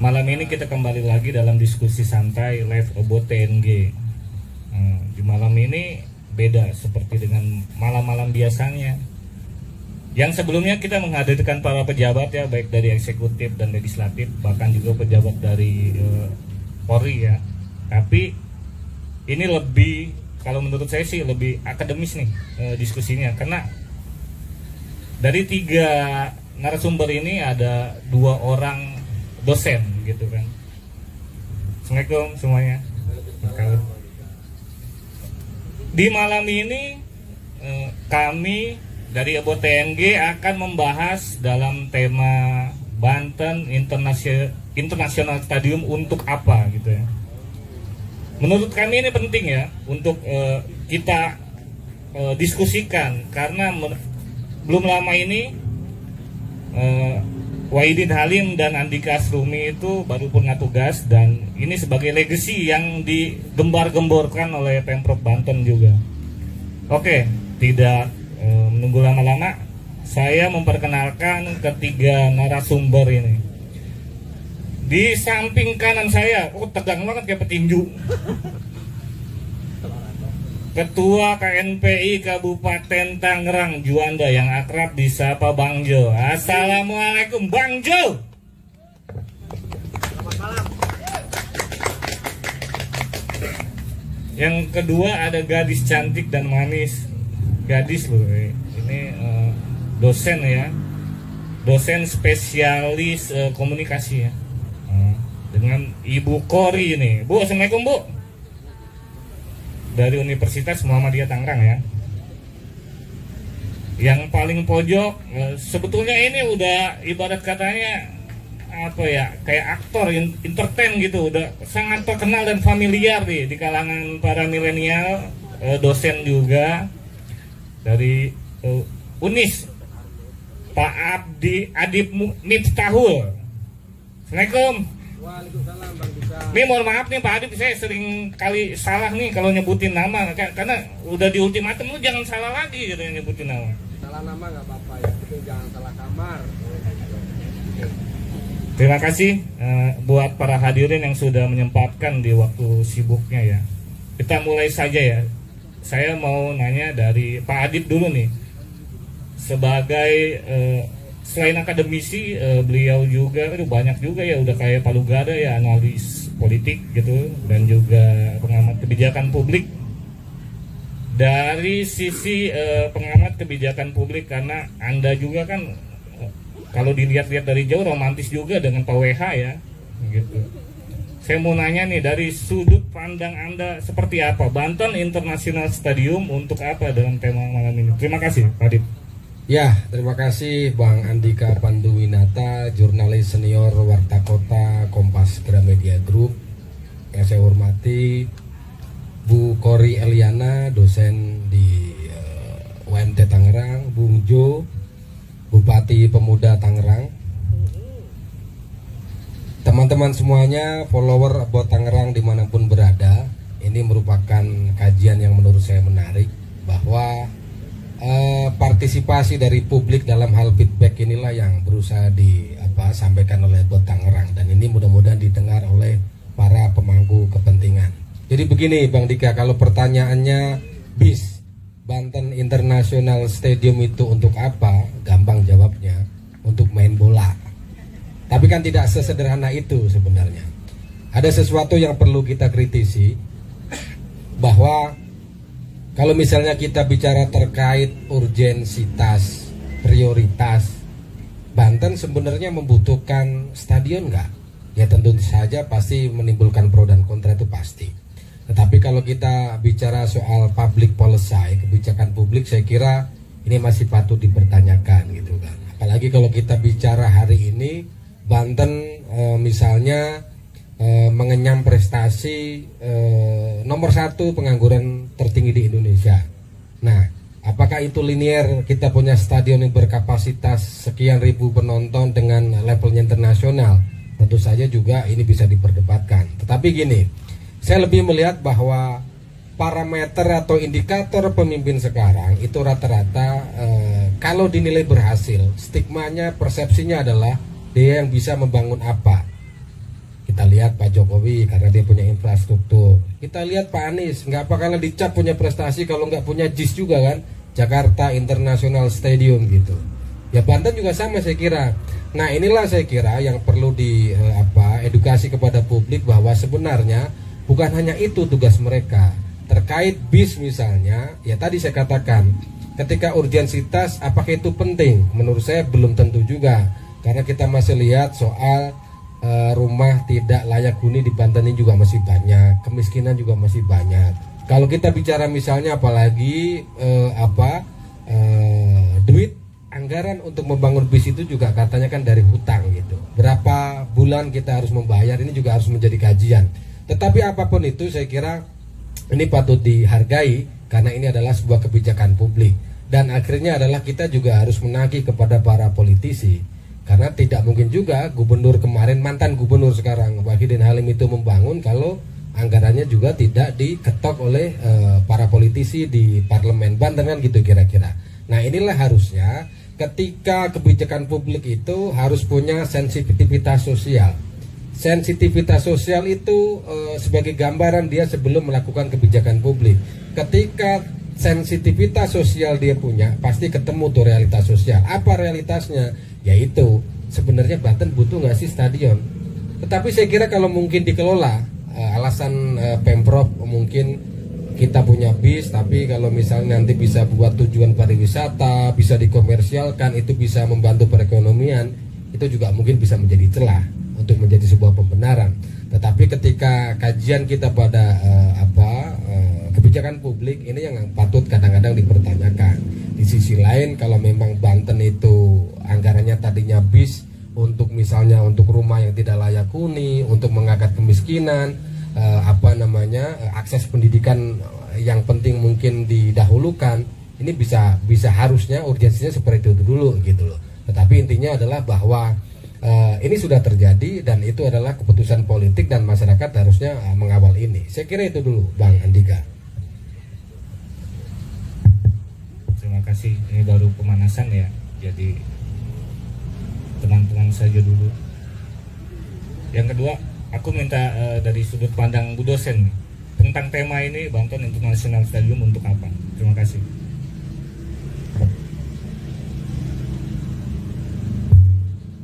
Malam ini kita kembali lagi dalam diskusi santai live about TNG. Di malam ini beda seperti dengan malam-malam biasanya. Yang sebelumnya kita menghadirkan para pejabat ya, baik dari eksekutif dan legislatif, bahkan juga pejabat dari Polri ya. Tapi ini lebih, kalau menurut saya sih lebih akademis nih diskusinya, karena dari 3 narasumber ini ada 2 orang dosen gitu kan. Assalamualaikum semuanya. Di malam ini kami dari Ebo TNG akan membahas dalam tema Banten International Stadium untuk apa gitu ya. Menurut kami ini penting ya untuk kita diskusikan, karena belum lama ini Wahidin Halim dan Andika Asrumi itu baru punya tugas, dan ini sebagai legacy yang digembar-gemborkan oleh Pemprov Banten juga. Oke, tidak menunggu lama-lama, saya memperkenalkan ketiga narasumber ini. Di samping kanan saya, tegang banget kayak petinju, Ketua KNPI Kabupaten Tangerang Juanda yang akrab disapa Bang Jo. Assalamualaikum Bang Jo. Selamat malam. Yang kedua ada gadis cantik dan manis. Gadis loh, ini dosen ya, dosen spesialis komunikasi ya, dengan Ibu Kori ini. Bu, assalamualaikum Bu. Dari Universitas Muhammadiyah Tangerang ya. Yang paling pojok, sebetulnya ini udah ibarat katanya apa ya, kayak aktor entertain gitu, udah sangat terkenal dan familiar di kalangan para milenial, dosen juga dari Unis, Pak Abdi Adib Miftahul. Assalamualaikum. Waalaikumsalam Bang Bisa. Ini mohon maaf nih Pak Adib, saya sering kali salah nih kalau nyebutin nama, karena udah di ultimatum lu jangan salah lagi gitu nyebutin nama. Salah nama nggak apa-apa ya, itu jangan salah kamar. Terima kasih buat para hadirin yang sudah menyempatkan di waktu sibuknya ya. Kita mulai saja ya. Saya mau nanya dari Pak Adib dulu nih. Sebagai selain akademisi, beliau juga banyak juga ya, udah kayak Palu Gada ya, analis politik gitu, dan juga pengamat kebijakan publik. Dari sisi pengamat kebijakan publik, karena Anda juga kan kalau dilihat-lihat dari jauh romantis juga dengan Pak WH ya gitu. Saya mau nanya nih, dari sudut pandang Anda seperti apa Banten International Stadium untuk apa dalam tema malam ini? Terima kasih Pak Adib. Ya, terima kasih Bang Andika Panduwinata, jurnalis senior Warta Kota Kompas Gramedia Group. Yang saya hormati Bu Kori Eliana, dosen di UMT Tangerang, Bung Jo, Bupati Pemuda Tangerang, teman-teman semuanya, follower About Tangerang dimanapun berada. Ini merupakan kajian yang menurut saya menarik, bahwa partisipasi dari publik dalam hal feedback inilah yang berusaha disampaikan oleh About Tangerang, dan ini mudah-mudahan didengar oleh para pemangku kepentingan. Jadi begini Bang Dika, kalau pertanyaannya BIS Banten International Stadium itu untuk apa? Gampang jawabnya, untuk main bola. Tapi kan tidak sesederhana itu sebenarnya. Ada sesuatu yang perlu kita kritisi, bahwa kalau misalnya kita bicara terkait urgensitas, prioritas, Banten sebenarnya membutuhkan stadion nggak? Ya tentu saja pasti menimbulkan pro dan kontra, itu pasti. Tetapi kalau kita bicara soal public policy, kebijakan publik, saya kira ini masih patut dipertanyakan gitu kan. Apalagi kalau kita bicara hari ini, Banten misalnya mengenyam prestasi nomor 1 pengangguran tertinggi di Indonesia. Nah, apakah itu linear? Kita punya stadion yang berkapasitas sekian ribu penonton dengan levelnya internasional, tentu saja juga ini bisa diperdebatkan. Tetapi gini, saya lebih melihat bahwa parameter atau indikator pemimpin sekarang itu rata-rata kalau dinilai berhasil, stigmanya, persepsinya adalah dia yang bisa membangun apa. Kita lihat Pak Jokowi karena dia punya infrastruktur. Kita lihat Pak Anies, nggak bakalan dicap punya prestasi kalau nggak punya JIS juga kan, Jakarta International Stadium gitu. Ya Banten juga sama saya kira. Nah inilah saya kira yang perlu edukasi kepada publik bahwa sebenarnya bukan hanya itu tugas mereka. Terkait bis misalnya, ya tadi saya katakan, ketika urgensitas apakah itu penting? Menurut saya belum tentu juga, karena kita masih lihat soal rumah tidak layak huni di Banten ini juga masih banyak, kemiskinan juga masih banyak. Kalau kita bicara misalnya apalagi duit anggaran untuk membangun bis itu juga katanya kan dari hutang gitu. Berapa bulan kita harus membayar, ini juga harus menjadi kajian. Tetapi apapun itu saya kira ini patut dihargai karena ini adalah sebuah kebijakan publik. Dan akhirnya adalah kita juga harus menagih kepada para politisi. Karena tidak mungkin juga gubernur kemarin, mantan gubernur sekarang Wahidin Halim itu membangun kalau anggarannya juga tidak diketok oleh para politisi di parlemen Banten kan gitu kira-kira. Nah inilah harusnya ketika kebijakan publik itu harus punya sensitivitas sosial. Sensitivitas sosial itu sebagai gambaran dia sebelum melakukan kebijakan publik. Ketika sensitivitas sosial dia punya, pasti ketemu tuh realitas sosial. Apa realitasnya? Yaitu sebenarnya Banten butuh nggak sih stadion? Tetapi saya kira kalau mungkin dikelola, alasan Pemprov mungkin kita punya bis, tapi kalau misalnya nanti bisa buat tujuan pariwisata, bisa dikomersialkan, itu bisa membantu perekonomian, itu juga mungkin bisa menjadi celah untuk menjadi sebuah pembenaran. Tetapi ketika kajian kita pada kebijakan publik ini yang patut kadang-kadang dipertanyakan. Di sisi lain kalau memang Banten itu anggarannya tadinya bis untuk misalnya untuk rumah yang tidak layak huni, untuk mengangkat kemiskinan, akses pendidikan yang penting mungkin didahulukan, ini bisa harusnya urgensinya seperti itu dulu gitu loh. Tetapi intinya adalah bahwa ini sudah terjadi dan itu adalah keputusan politik dan masyarakat harusnya mengawal ini. Saya kira itu dulu Bang Andika. Terima kasih, ini baru pemanasan ya, jadi tenang-tenang saja dulu. Yang kedua, aku minta dari sudut pandang Bu dosen nih, tentang tema ini Banten International Stadium untuk apa? Terima kasih.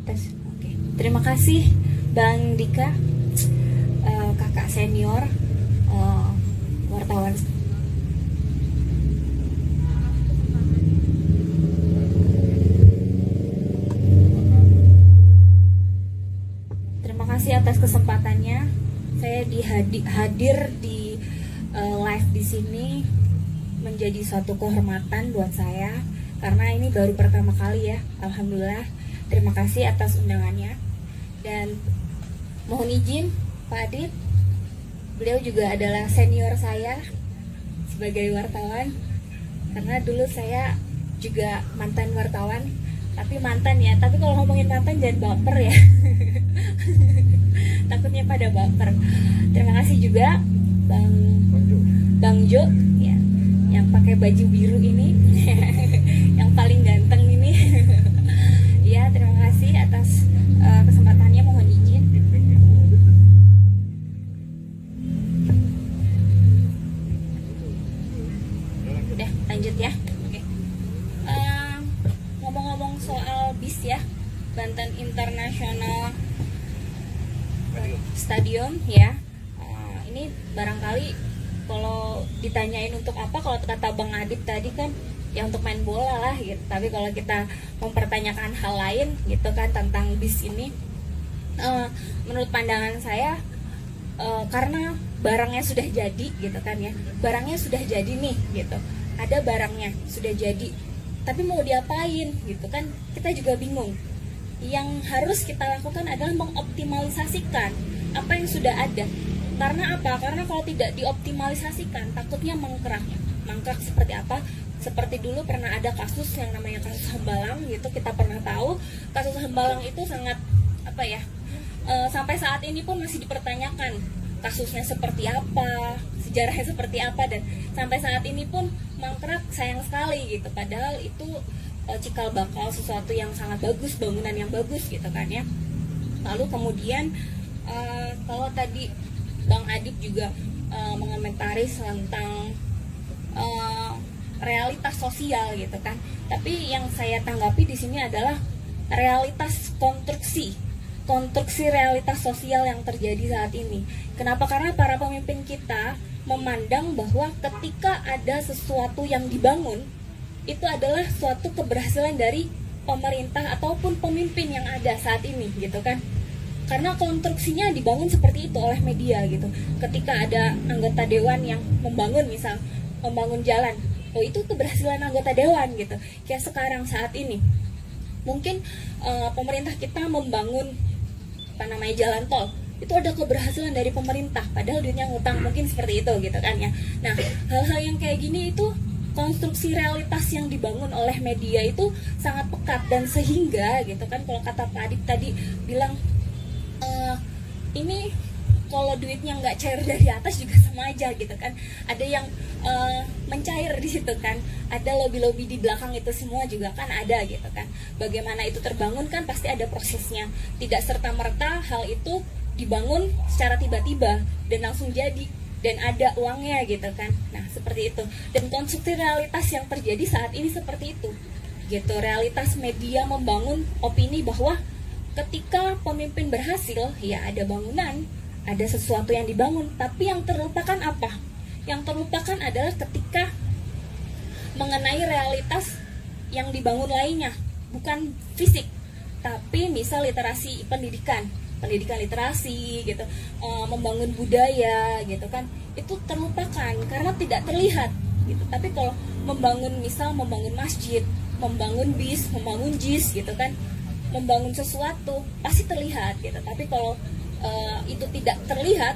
Oke. Terima kasih Bang Dika, kakak senior, wartawan. Terima kasih atas kesempatannya. Saya hadir di live di sini menjadi suatu kehormatan buat saya karena ini baru pertama kali ya. Alhamdulillah. Terima kasih atas undangannya. Dan mohon izin Pak Adit, beliau juga adalah senior saya sebagai wartawan karena dulu saya juga mantan wartawan. Tapi mantan ya, tapi kalau ngomongin mantan jangan baper ya. Takutnya pada baper. Terima kasih juga Bang Jo ya, yang pakai baju biru ini. Yang paling ganteng ini. Ya, terima kasih atas kesempatannya, mohon izin. Udah, lanjut ya. Oke. Ngomong-ngomong soal bis ya, Banten International Stadium ya, ini barangkali kalau ditanyain untuk apa, kalau kata Bang Adit tadi kan ya untuk main bola lah gitu. Tapi kalau kita mempertanyakan hal lain gitu kan tentang bis ini, menurut pandangan saya karena barangnya sudah jadi gitu kan ya, barangnya sudah jadi nih gitu, ada barangnya sudah jadi, tapi mau diapain gitu kan, kita juga bingung. Yang harus kita lakukan adalah mengoptimalisasikan apa yang sudah ada. Karena apa? Karena kalau tidak dioptimalisasikan takutnya mangkrak seperti apa? Seperti dulu pernah ada kasus yang namanya kasus Hambalang gitu, kita pernah tahu kasus Hambalang itu sangat sampai saat ini pun masih dipertanyakan kasusnya seperti apa, sejarahnya seperti apa, dan sampai saat ini pun mangkrak, sayang sekali gitu. Padahal itu cikal bakal sesuatu yang sangat bagus, bangunan yang bagus gitu kan ya. Lalu kemudian Kalau tadi Bang Adip juga mengomentari tentang realitas sosial gitu kan. Tapi yang saya tanggapi di sini adalah realitas konstruksi realitas sosial yang terjadi saat ini. Kenapa? Karena para pemimpin kita memandang bahwa ketika ada sesuatu yang dibangun, itu adalah suatu keberhasilan dari pemerintah ataupun pemimpin yang ada saat ini gitu kan. Karena konstruksinya dibangun seperti itu oleh media gitu. Ketika ada anggota dewan yang membangun, misal membangun jalan, oh itu keberhasilan anggota dewan gitu. Kayak sekarang saat ini mungkin pemerintah kita membangun jalan tol, itu ada keberhasilan dari pemerintah, padahal duitnya ngutang, mungkin seperti itu gitu kan ya. Nah, hal-hal yang kayak gini itu konstruksi realitas yang dibangun oleh media itu sangat pekat, dan sehingga gitu kan, kalau kata Pak Adip tadi bilang ini kalau duitnya nggak cair dari atas juga sama aja gitu kan, ada yang mencair di situ kan, ada lobby-lobby di belakang, itu semua juga kan ada gitu kan. Bagaimana itu terbangun kan pasti ada prosesnya, tidak serta-merta hal itu dibangun secara tiba-tiba dan langsung jadi dan ada uangnya gitu kan. Nah seperti itu, dan konstruksi realitas yang terjadi saat ini seperti itu gitu. Realitas media membangun opini bahwa ketika pemimpin berhasil, ya ada bangunan, ada sesuatu yang dibangun, tapi yang terlupakan apa? Yang terlupakan adalah ketika mengenai realitas yang dibangun lainnya, bukan fisik, tapi misal literasi pendidikan literasi gitu, membangun budaya gitu kan, itu terlupakan karena tidak terlihat gitu. Tapi kalau membangun masjid, membangun bis, membangun JIS gitu kan, membangun sesuatu pasti terlihat gitu. Tapi kalau itu tidak terlihat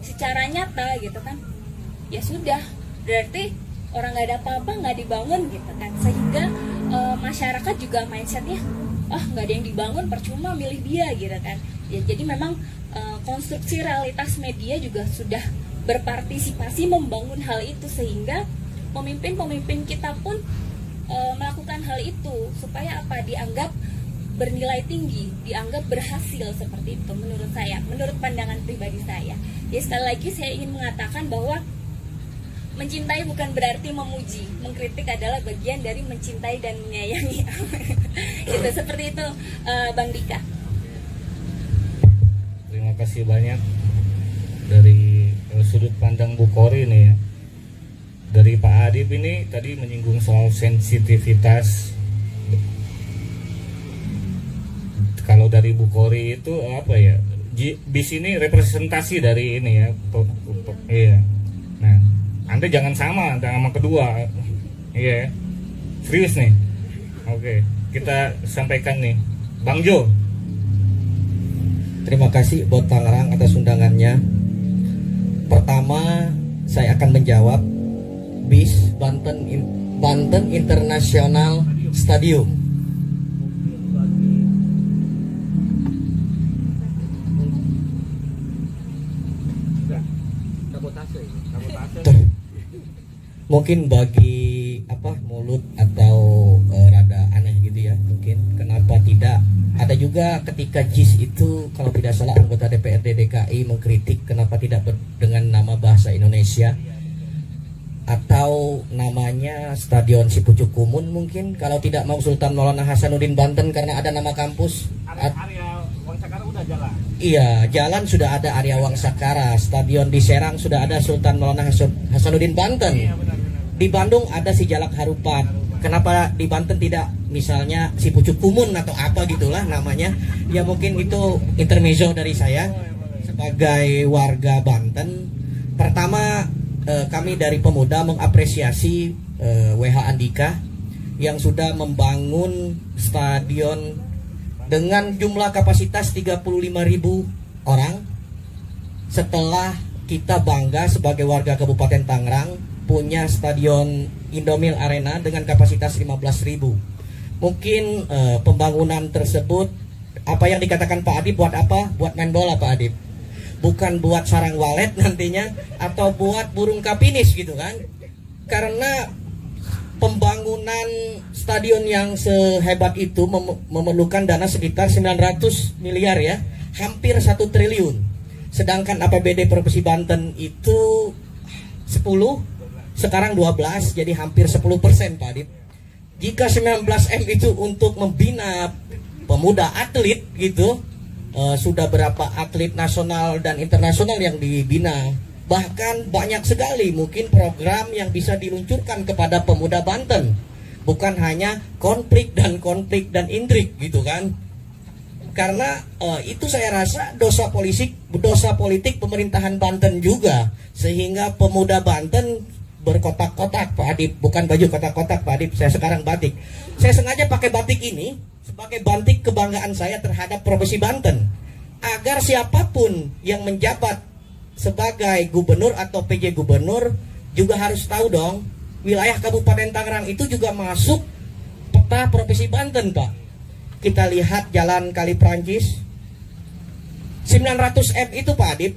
secara nyata gitu kan, ya sudah, berarti orang nggak ada apa-apa, nggak dibangun gitu kan. Sehingga masyarakat juga mindsetnya, nggak ada yang dibangun, percuma milih dia gitu kan ya. Jadi memang konstruksi realitas media juga sudah berpartisipasi membangun hal itu, sehingga pemimpin-pemimpin kita pun melakukan hal itu supaya apa? Dianggap bernilai tinggi, dianggap berhasil, seperti itu menurut saya, menurut pandangan pribadi saya. Ya sekali lagi saya ingin mengatakan bahwa mencintai bukan berarti memuji, mengkritik adalah bagian dari mencintai dan menyayangi. Gitu, seperti itu Bang Dika. Terima kasih banyak dari sudut pandang Bu Kori nih ya. Dari Pak Adip ini tadi menyinggung soal sensitivitas. Kalau dari Bu Kori itu apa ya? Bis ini representasi dari ini ya. Iya. Nah, Anda jangan sama kedua. Iya. Serius nih. Oke, kita sampaikan nih. Bang Jo. Terima kasih buat Tangerang atas undangannya. Pertama, saya akan menjawab bis Banten International Stadium. Mungkin bagi mulut atau rada aneh gitu ya, mungkin kenapa tidak ada juga ketika JIS itu kalau tidak salah anggota DPRD DKI mengkritik kenapa tidak dengan nama bahasa Indonesia atau namanya Stadion Sipucuk Kumun, mungkin kalau tidak mau Sultan Maulana Hasanuddin Banten karena ada nama kampus. Area Wangsakara udah jalan. Iya, jalan sudah ada area Wangsakara, stadion di Serang sudah ada Sultan Maulana Hasanuddin Banten. Iya, benar. Di Bandung ada si Jalak Harupat. Kenapa di Banten tidak misalnya si Pucuk Kumun atau apa gitulah namanya? Ya mungkin itu intermezzo dari saya sebagai warga Banten. Pertama kami dari pemuda mengapresiasi WH Andika yang sudah membangun stadion dengan jumlah kapasitas 35.000 orang. Setelah kita bangga sebagai warga Kabupaten Tangerang punya stadion Indomil Arena dengan kapasitas 15.000. Mungkin pembangunan tersebut, apa yang dikatakan Pak Adip, buat apa? Buat main bola Pak Adip, bukan buat sarang walet nantinya atau buat burung kapinis gitu kan. Karena pembangunan stadion yang sehebat itu memerlukan dana sekitar 900 miliar ya. hampir 1 triliun. Sedangkan APBD Provinsi Banten itu 10, sekarang 12, jadi hampir 10% Pak Adip. Jika 19M itu untuk membina pemuda atlet gitu, sudah berapa atlet nasional dan internasional yang dibina. Bahkan banyak sekali mungkin program yang bisa diluncurkan kepada pemuda Banten. Bukan hanya konflik dan intrik gitu kan. Karena itu saya rasa dosa politik pemerintahan Banten juga, sehingga pemuda Banten berkotak-kotak Pak Adip, bukan baju kotak-kotak Pak Adip, saya sekarang batik. Saya sengaja pakai batik ini sebagai batik kebanggaan saya terhadap Provinsi Banten, agar siapapun yang menjabat sebagai gubernur atau PJ gubernur juga harus tahu dong, wilayah Kabupaten Tangerang itu juga masuk peta Provinsi Banten Pak. Kita lihat jalan Kali Prancis 900M itu Pak Adip,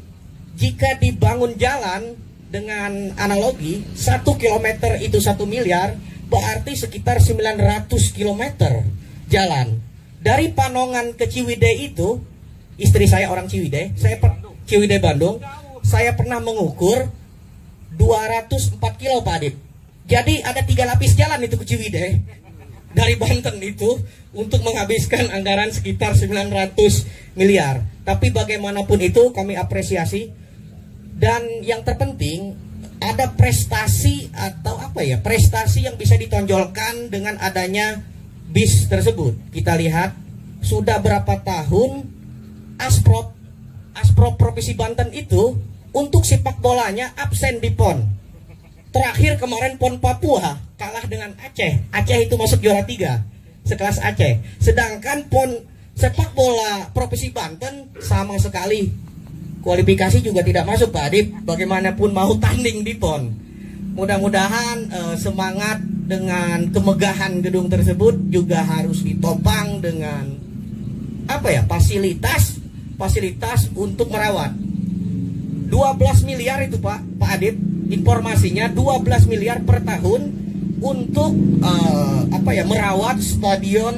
jika dibangun jalan dengan analogi 1 kilometer itu 1 miliar, berarti sekitar 900 kilometer jalan. Dari Panongan ke Ciwidey itu, istri saya orang Ciwidey, Ciwidey Bandung, saya pernah mengukur 204 kilo Pak Adip. Jadi ada 3 lapis jalan itu ke Ciwidey dari Banten itu, untuk menghabiskan anggaran sekitar 900 miliar. Tapi bagaimanapun itu kami apresiasi. Dan yang terpenting ada prestasi atau prestasi yang bisa ditonjolkan dengan adanya bis tersebut. Kita lihat sudah berapa tahun Asprop Provinsi Banten itu untuk sepak bolanya absen di PON. Terakhir kemarin PON Papua kalah dengan Aceh. Aceh itu masuk juara 3 sekelas Aceh. Sedangkan PON sepak bola Provinsi Banten sama sekali kualifikasi juga tidak masuk Pak Adip. Bagaimanapun mau tanding di PON. Mudah-mudahan semangat dengan kemegahan gedung tersebut juga harus ditopang dengan fasilitas untuk merawat. 12 miliar itu Pak Adip, informasinya 12 miliar per tahun untuk merawat stadion,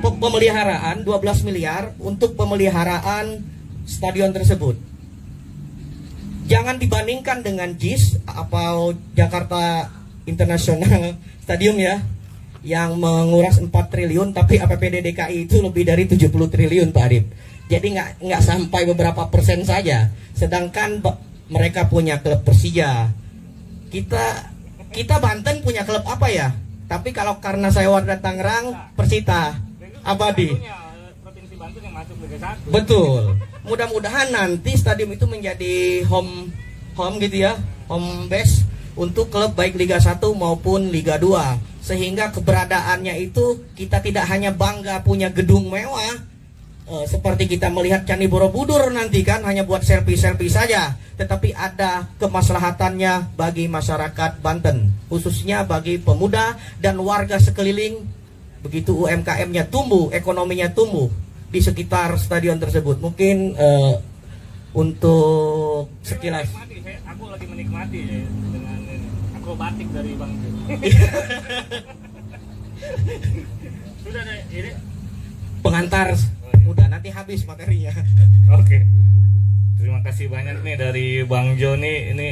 pemeliharaan 12 miliar untuk pemeliharaan stadion tersebut. Jangan dibandingkan dengan JIS atau Jakarta International Stadium ya, yang menguras 4 triliun, tapi APBD DKI itu lebih dari 70 triliun Pak Adip. Jadi nggak sampai beberapa persen saja. Sedangkan mereka punya klub Persija. Kita Banten punya klub apa ya? Tapi kalau karena saya warga Tangerang, Persita abadi. Provinsi Banten yang masuk Liga 1. Betul. Mudah-mudahan nanti stadion itu menjadi home gitu ya, home base untuk klub baik Liga 1 maupun Liga 2. Sehingga keberadaannya itu kita tidak hanya bangga punya gedung mewah, seperti kita melihat Candi Borobudur nanti kan hanya buat selfie-selfie saja, tetapi ada kemaslahatannya bagi masyarakat Banten, khususnya bagi pemuda dan warga sekeliling. Begitu UMKM-nya tumbuh, ekonominya tumbuh di sekitar stadion tersebut. Mungkin untuk sekilas. Aku lagi menikmati ya, dengan akrobatik dari Bang Jo. Sudah ada ini pengantar. Udah nanti habis materinya. Oke. Terima kasih banyak nih dari Bang Jo nih. Ini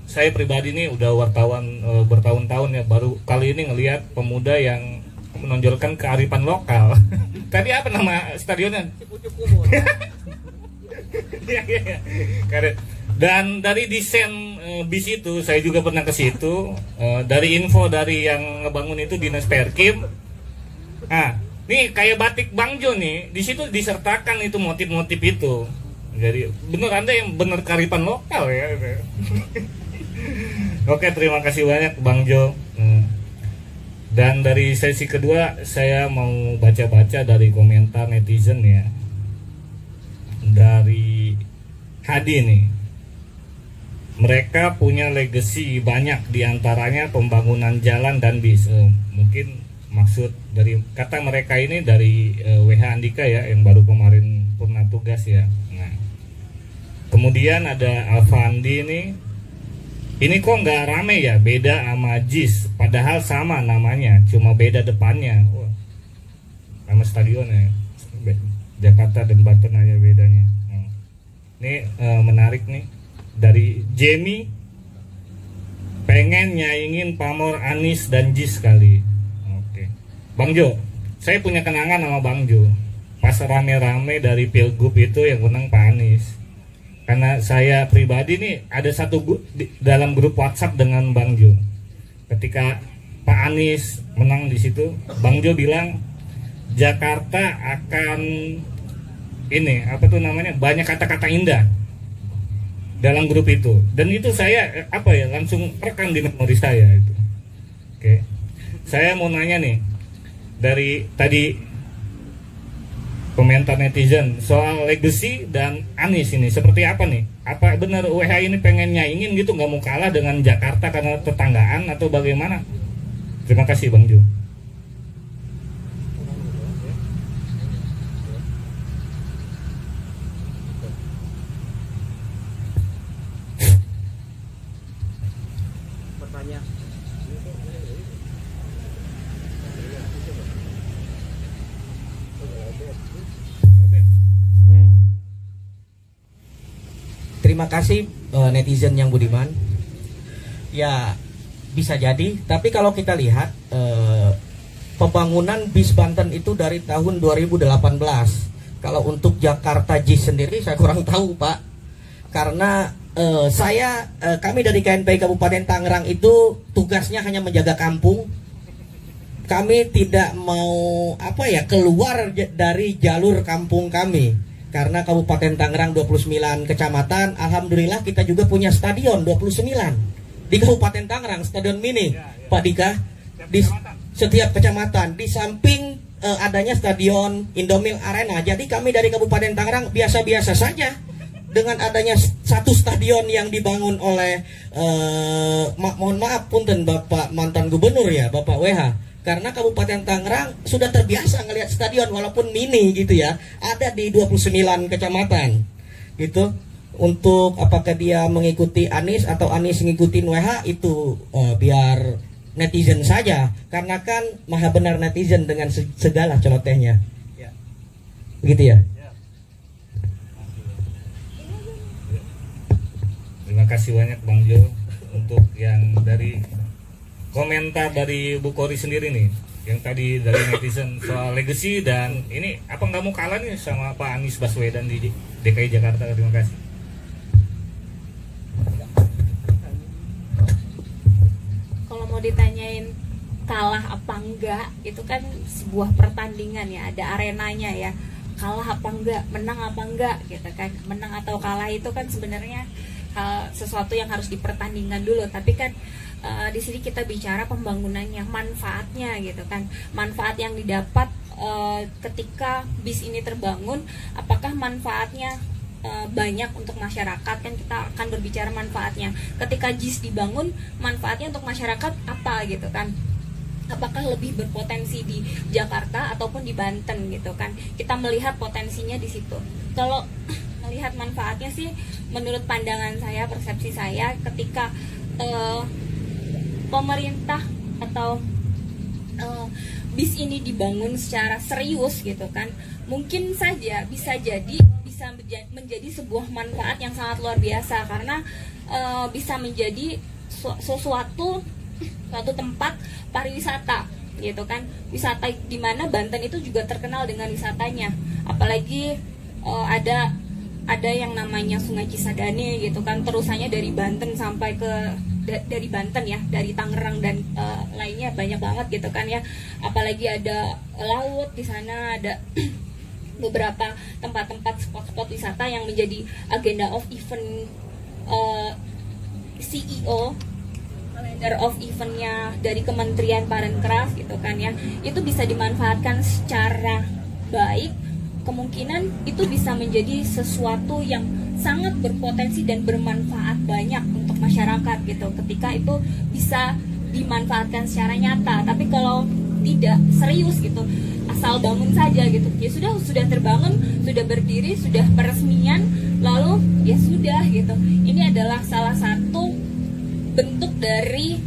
saya pribadi nih udah wartawan bertahun-tahun ya, baru kali ini ngelihat pemuda yang menonjolkan kearifan lokal. Tadi apa nama stadionnya? Dan dari desain bis itu saya juga pernah ke situ. Dari info dari yang ngebangun itu Dinas Perkim. Nah, nih kayak batik Bang Jo nih, di situ disertakan itu motif-motif itu. Jadi bener Anda yang bener kearifan lokal ya. Oke, terima kasih banyak Bang Jo. Dan dari sesi kedua saya mau baca-baca dari komentar netizen ya. Dari Hadi nih. Mereka punya legacy banyak, diantaranya pembangunan jalan dan bis. Mungkin maksud dari kata mereka ini dari WH Andika ya, yang baru kemarin purna tugas ya. Nah, kemudian ada Alfandi ini kok nggak rame ya, beda sama JIS, padahal sama namanya, cuma beda depannya. Wah, nama stadionnya Jakarta dan Banten aja bedanya. Ini menarik nih, dari Jamie pengen nyaingin pamor Anies dan Jis kali. Oke, Bang Jo, saya punya kenangan sama Bang Jo pas rame-rame dari Pilgub itu yang menang Pak Anies. Karena saya pribadi nih ada satu dalam grup WhatsApp dengan Bang Jo. Ketika Pak Anies menang di situ, Bang Jo bilang Jakarta akan ini apa tuh namanya, banyak kata-kata indah dalam grup itu, dan itu saya apa ya langsung rekam di memori saya itu. Oke, saya mau nanya nih, dari tadi komentar netizen soal legacy dan Anies ini seperti apa nih? Apa benar WH ini pengen nyaingin gitu, nggak mau kalah dengan Jakarta karena tetanggaan atau bagaimana? Terima kasih Bang Jo. Terima kasih netizen yang budiman. Ya bisa jadi, tapi kalau kita lihat pembangunan bis Banten itu dari tahun 2018. Kalau untuk Jakarta JIS sendiri saya kurang tahu Pak, karena kami dari KNPI Kabupaten Tangerang itu tugasnya hanya menjaga kampung. Kami tidak mau keluar dari jalur kampung kami. Karena Kabupaten Tangerang 29 kecamatan, alhamdulillah kita juga punya stadion 29 di Kabupaten Tangerang, stadion mini, Pak Dika, di setiap kecamatan. Di samping adanya stadion Indomil Arena. Jadi kami dari Kabupaten Tangerang biasa-biasa saja dengan adanya satu stadion yang dibangun oleh mohon maaf punten Bapak mantan gubernur ya, Bapak WH. Karena Kabupaten Tangerang sudah terbiasa ngelihat stadion walaupun mini gitu ya, ada di 29 kecamatan gitu. Untuk apakah dia mengikuti Anies atau Anies mengikuti WH itu biar netizen saja, karena kan maha benar netizen dengan segala celotehnya ya. Begitu ya. Terima kasih banyak Bang Jo untuk yang dari komentar dari Bu Kori sendiri nih, yang tadi dari netizen soal legacy dan ini apa nggak mau kalah nih sama Pak Anies Baswedan di DKI Jakarta. Terima kasih. Kalau mau ditanyain kalah apa enggak, itu kan sebuah pertandingan ya, ada arenanya ya. Kalah apa enggak, menang apa enggak gitu kan. Menang atau kalah itu kan sebenarnya sesuatu yang harus dipertandingkan dulu, tapi kan di sini kita bicara pembangunannya, manfaatnya gitu kan, manfaat yang didapat ketika bis ini terbangun, apakah manfaatnya banyak untuk masyarakat, kan kita akan berbicara manfaatnya. Ketika JIS dibangun, manfaatnya untuk masyarakat apa gitu kan, apakah lebih berpotensi di Jakarta ataupun di Banten gitu kan, kita melihat potensinya di situ. Kalau melihat manfaatnya sih, menurut pandangan saya, persepsi saya, ketika pemerintah atau bis ini dibangun secara serius gitu kan, mungkin saja bisa menjadi sebuah manfaat yang sangat luar biasa, karena bisa menjadi suatu tempat pariwisata gitu kan, wisata di mana Banten itu juga terkenal dengan wisatanya, apalagi ada yang namanya Sungai Cisadane gitu kan, terusannya dari Banten sampai ke dari Banten ya, dari Tangerang dan lainnya banyak banget gitu kan ya, apalagi ada laut di sana, ada beberapa tempat-tempat spot-spot wisata yang menjadi agenda of event CEO, calendar of eventnya dari Kementerian Parekraf gitu kan ya, itu bisa dimanfaatkan secara baik. Kemungkinan itu bisa menjadi sesuatu yang sangat berpotensi dan bermanfaat banyak untuk masyarakat gitu, ketika itu bisa dimanfaatkan secara nyata. Tapi kalau tidak serius gitu, asal bangun saja gitu, ya sudah terbangun, sudah berdiri, sudah peresmian, lalu ya sudah gitu. Ini adalah salah satu bentuk dari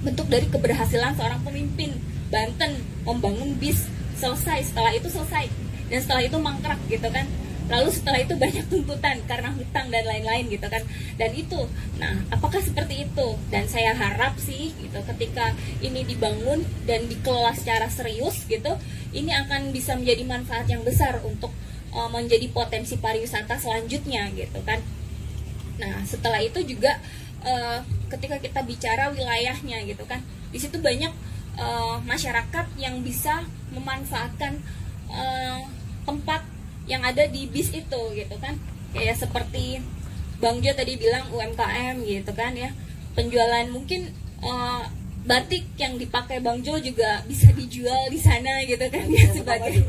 bentuk dari keberhasilan seorang pemimpin Banten membangun bis selesai, setelah itu selesai, dan setelah itu mangkrak gitu kan. Lalu setelah itu banyak tuntutan karena hutang dan lain-lain gitu kan. Dan itu, nah apakah seperti itu? Dan saya harap sih gitu, ketika ini dibangun dan dikelola secara serius gitu, ini akan bisa menjadi manfaat yang besar untuk menjadi potensi pariwisata selanjutnya gitu kan. Nah setelah itu juga ketika kita bicara wilayahnya gitu kan, di situ banyak masyarakat yang bisa memanfaatkan tempat yang ada di bis itu gitu kan. Kayak seperti Bang Jo tadi bilang UMKM gitu kan ya, penjualan mungkin batik yang dipakai Bang Jo juga bisa dijual di sana gitu kan ya, sebagai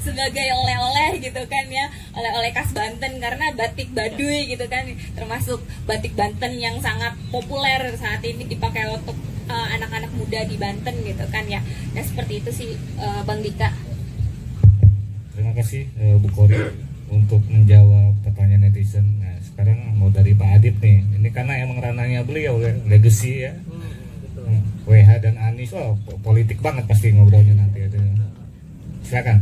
sebagai oleh-oleh gitu kan ya, oleh-oleh khas Banten, karena batik Baduy gitu kan termasuk batik Banten yang sangat populer saat ini dipakai untuk anak-anak muda di Banten gitu kan ya. Nah seperti itu sih Bang Dika. Terima kasih Bu Kori untuk menjawab pertanyaan netizen. Nah sekarang mau dari Pak Adit nih. Ini karena emang ranahnya beliau ya, legacy ya. WH dan Anies, oh politik banget pasti ngobrolnya nanti. Silakan.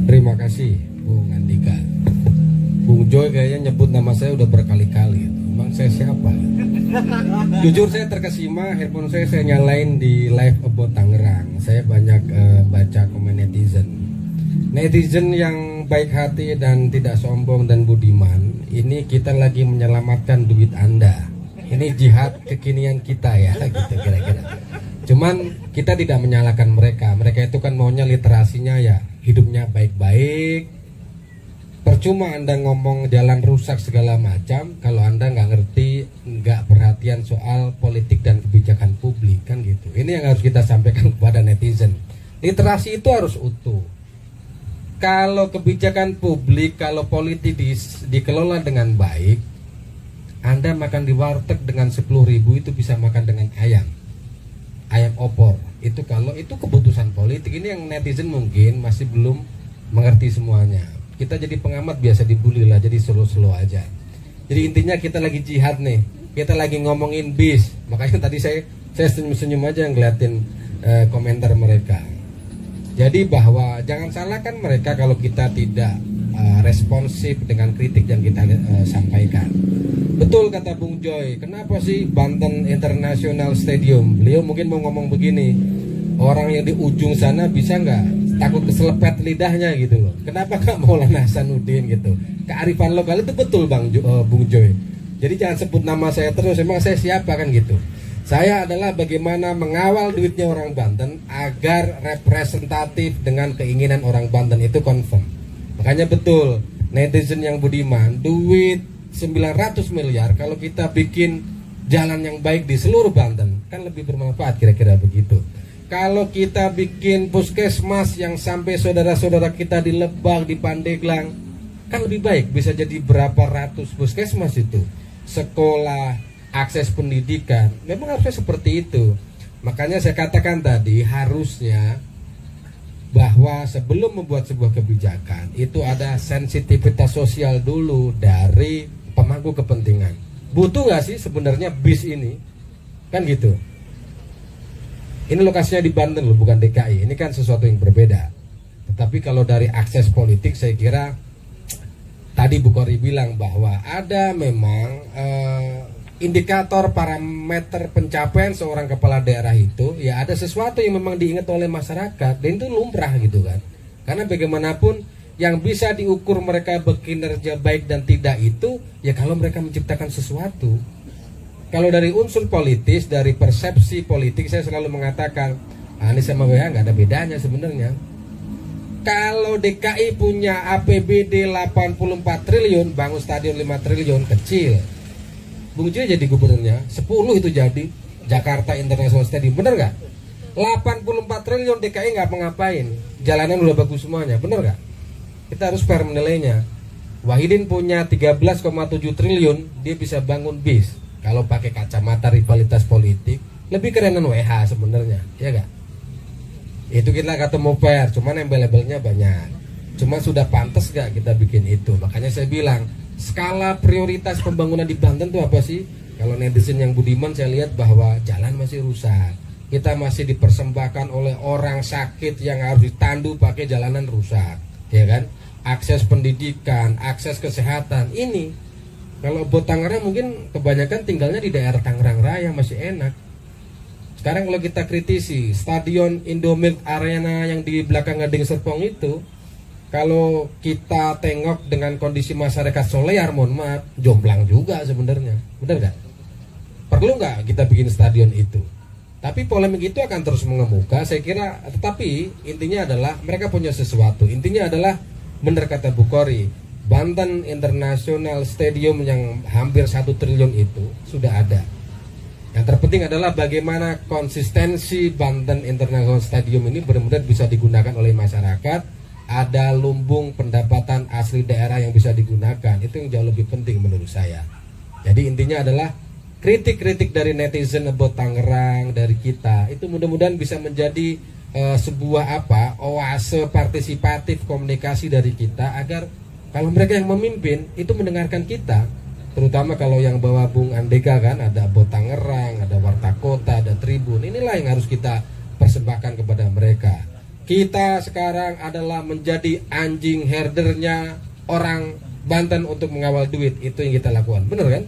Terima kasih Bung Andika. Bung Joy kayaknya nyebut nama saya udah berkali-kali. Emang saya siapa? Jujur saya terkesima, handphone saya nyalain di live about Tangerang. Saya banyak baca komen netizen. Netizen yang baik hati dan tidak sombong dan budiman. Ini kita lagi menyelamatkan duit Anda. Ini jihad kekinian kita ya, gitu kira-kira. Cuman kita tidak menyalahkan mereka. Mereka itu kan maunya literasinya ya hidupnya baik-baik. Percuma Anda ngomong jalan rusak segala macam kalau Anda nggak ngerti, nggak perhatian soal politik dan kebijakan publik kan gitu. Ini yang harus kita sampaikan kepada netizen. Literasi itu harus utuh. Kalau kebijakan publik, kalau politik dikelola dengan baik, Anda makan di warteg dengan 10.000 itu bisa makan dengan ayam opor. Itu kalau itu keputusan politik. Ini yang netizen mungkin masih belum mengerti semuanya. Kita jadi pengamat biasa dibully lah, jadi slow-slow aja. Jadi intinya kita lagi jihad nih, kita lagi ngomongin bis. Makanya tadi saya senyum-senyum aja ngeliatin komentar mereka. Jadi bahwa jangan salahkan mereka kalau kita tidak responsif dengan kritik yang kita sampaikan. Betul kata Bung Joy, kenapa sih Banten International Stadium? Beliau mungkin mau ngomong begini, orang yang di ujung sana bisa nggak takut keselepet lidahnya gitu loh. Kenapa nggak Maulana Hasanuddin gitu? Kearifan lokal itu betul Bung Joy. Jadi jangan sebut nama saya terus. Emang saya siapa kan gitu? Saya adalah bagaimana mengawal duitnya orang Banten agar representatif dengan keinginan orang Banten itu confirm. Makanya betul netizen yang budiman, duit 900 miliar kalau kita bikin jalan yang baik di seluruh Banten kan lebih bermanfaat, kira-kira begitu. Kalau kita bikin puskesmas yang sampai saudara-saudara kita di Lebak, di Pandeglang, kan lebih baik, bisa jadi berapa ratus puskesmas itu. Sekolah, akses pendidikan, memang harusnya seperti itu. Makanya saya katakan tadi harusnya bahwa sebelum membuat sebuah kebijakan itu ada sensitivitas sosial dulu dari pemangku kepentingan. Butuh nggak sih sebenarnya bis ini? Kan gitu. Ini lokasinya di Banten loh, bukan DKI. Ini kan sesuatu yang berbeda. Tetapi kalau dari akses politik saya kira tadi Bu Kori bilang bahwa ada memang indikator parameter pencapaian seorang kepala daerah itu, ya ada sesuatu yang memang diingat oleh masyarakat dan itu lumrah gitu kan. Karena bagaimanapun yang bisa diukur mereka berkinerja baik dan tidak itu ya kalau mereka menciptakan sesuatu. Kalau dari unsur politis, dari persepsi politik, saya selalu mengatakan Anies sama WH nggak ada bedanya sebenarnya. Kalau DKI punya APBD 84 triliun, bangun stadion 5 triliun, kecil. Bung Joy jadi gubernurnya, 10 itu jadi Jakarta International Stadium, bener nggak? 84 triliun DKI nggak ngapain, jalanan udah bagus semuanya, bener nggak? Kita harus fair menilainya. Wahidin punya 13,7 triliun, dia bisa bangun bis. Kalau pakai kacamata rivalitas politik, lebih kerenan WH sebenarnya, ya gak? Itu kita ketemu fair, cuman embel-embelnya banyak. Cuma sudah pantas gak kita bikin itu? Makanya saya bilang, skala prioritas pembangunan di Banten itu apa sih? Kalau netizen yang budiman saya lihat bahwa jalan masih rusak. Kita masih dipersembahkan oleh orang sakit yang harus ditandu pakai jalanan rusak, ya kan? Akses pendidikan, akses kesehatan ini. Kalau buat Tangerang mungkin kebanyakan tinggalnya di daerah Tangerang Raya masih enak. Sekarang kalau kita kritisi Stadion Indomilk Arena yang di belakang Gading Serpong itu, kalau kita tengok dengan kondisi masyarakat Solear, mohon maaf, jomplang juga sebenarnya, benar nggak? Perlu nggak kita bikin stadion itu? Tapi polemik itu akan terus mengemuka, saya kira. Tetapi intinya adalah mereka punya sesuatu. Intinya adalah benar kata Bukhari, Banten International Stadium yang hampir 1 triliun itu sudah ada. Yang terpenting adalah bagaimana konsistensi Banten International Stadium ini benar-benar bisa digunakan oleh masyarakat. Ada lumbung pendapatan asli daerah yang bisa digunakan. Itu yang jauh lebih penting menurut saya. Jadi intinya adalah kritik-kritik dari netizen about Tangerang, dari kita, itu mudah-mudahan bisa menjadi sebuah oase partisipatif komunikasi dari kita, agar kalau mereka yang memimpin itu mendengarkan kita. Terutama kalau yang bawa Bung Andika kan, ada Bot Tangerang, ada Warta Kota, ada Tribun. Inilah yang harus kita persembahkan kepada mereka. Kita sekarang adalah menjadi anjing herdernya orang Banten untuk mengawal duit. Itu yang kita lakukan, bener kan?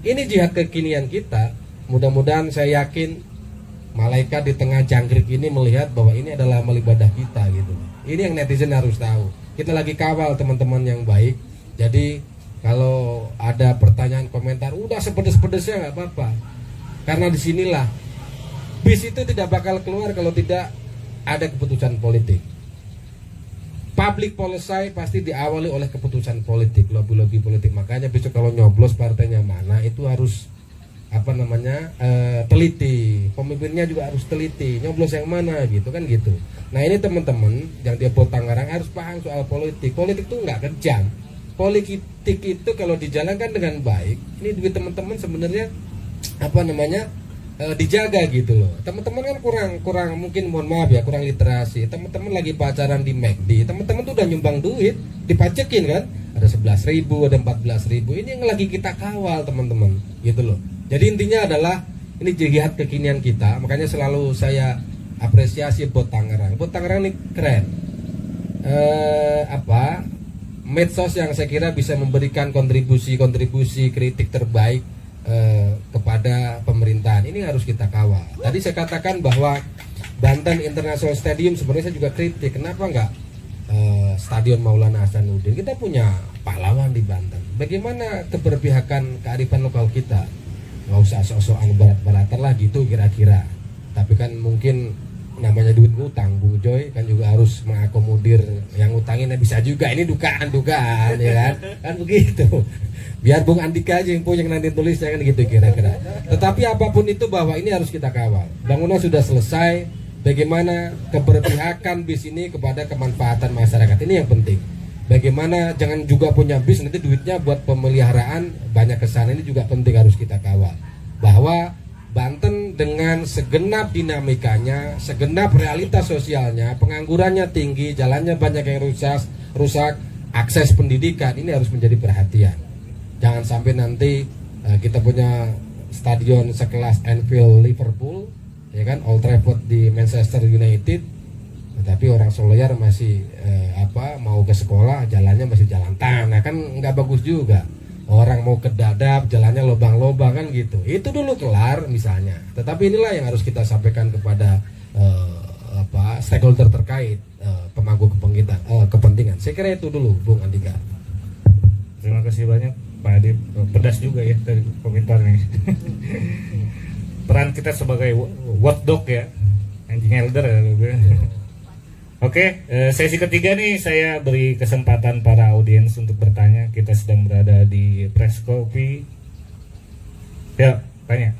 Ini jihad kekinian kita. Mudah-mudahan saya yakin malaikat di tengah jangkrik ini melihat bahwa ini adalah amal ibadah kita gitu. Ini yang netizen harus tahu. Kita lagi kawal teman-teman yang baik. Jadi kalau ada pertanyaan komentar, udah sepedes-pedesnya nggak apa-apa. Karena disinilah bis itu tidak bakal keluar kalau tidak ada keputusan politik. Public policy pasti diawali oleh keputusan politik, lobby-lobby politik. Makanya besok kalau nyoblos partainya mana itu harus teliti. Pemimpinnya juga harus teliti. Nyoblos yang mana gitu kan gitu. Nah ini teman-teman yang dia buat Tangerang harus paham soal politik. Politik itu nggak kejam. Politik itu kalau dijalankan dengan baik, ini duit teman-teman sebenarnya dijaga gitu loh. Teman-teman kan kurang mungkin, mohon maaf ya, kurang literasi. Teman-teman lagi pacaran di McD, teman-teman tuh udah nyumbang duit, dipajekin kan, ada 11.000, ada 14.000. Ini yang lagi kita kawal teman-teman gitu loh. Jadi intinya adalah ini jihad kekinian kita. Makanya selalu saya apresiasi buat Tangerang. Buat Tangerang ini keren. Medsos yang saya kira bisa memberikan kontribusi kritik terbaik kepada pemerintahan. Ini harus kita kawal. Tadi saya katakan bahwa Banten International Stadium sebenarnya saya juga kritik. Kenapa enggak Stadion Maulana Hasanuddin? Kita punya pahlawan di Banten. Bagaimana keberpihakan kearifan lokal kita? Nggak usah sok-sokan barat-baratan lah gitu kira-kira. Tapi kan mungkin namanya duit utang, Bung Joy kan juga harus mengakomodir yang utangin. Bisa juga, ini dugaan ya kan begitu. Biar Bung Andika aja yang punya nanti tulis, kan gitu kira-kira. Tetapi apapun itu bahwa ini harus kita kawal. Bangunan sudah selesai, bagaimana keberpihakan bis ini kepada kemanfaatan masyarakat, ini yang penting. Bagaimana jangan juga punya bis nanti duitnya buat pemeliharaan banyak kesana, ini juga penting harus kita kawal. Bahwa Banten dengan segenap dinamikanya, segenap realitas sosialnya, penganggurannya tinggi, jalannya banyak yang rusak, akses pendidikan, ini harus menjadi perhatian. Jangan sampai nanti kita punya stadion sekelas Anfield Liverpool, ya kan, Old Trafford di Manchester United, tetapi orang Solear masih mau ke sekolah jalannya masih jalan tanah, kan nggak bagus juga. Orang mau ke Dadap jalannya lobang-lobang kan gitu. Itu dulu kelar misalnya. Tetapi inilah yang harus kita sampaikan kepada stakeholder terkait, pemangku kepentingan. Saya kira itu dulu, Bung Andika. Terima kasih banyak Pak Adib. Pedas juga ya dari komentarnya. Peran kita sebagai watchdog ya, anjing elder ya. Oke, sesi ketiga nih saya beri kesempatan para audiens untuk bertanya. Kita sedang berada di Press Coffee. Ya, tanya.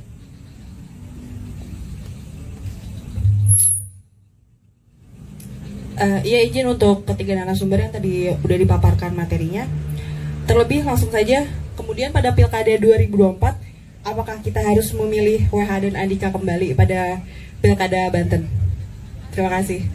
Iya, izin untuk ketiga narasumber yang tadi udah dipaparkan materinya. Terlebih langsung saja, kemudian pada Pilkada 2024, apakah kita harus memilih WH dan Andika kembali pada Pilkada Banten? Terima kasih.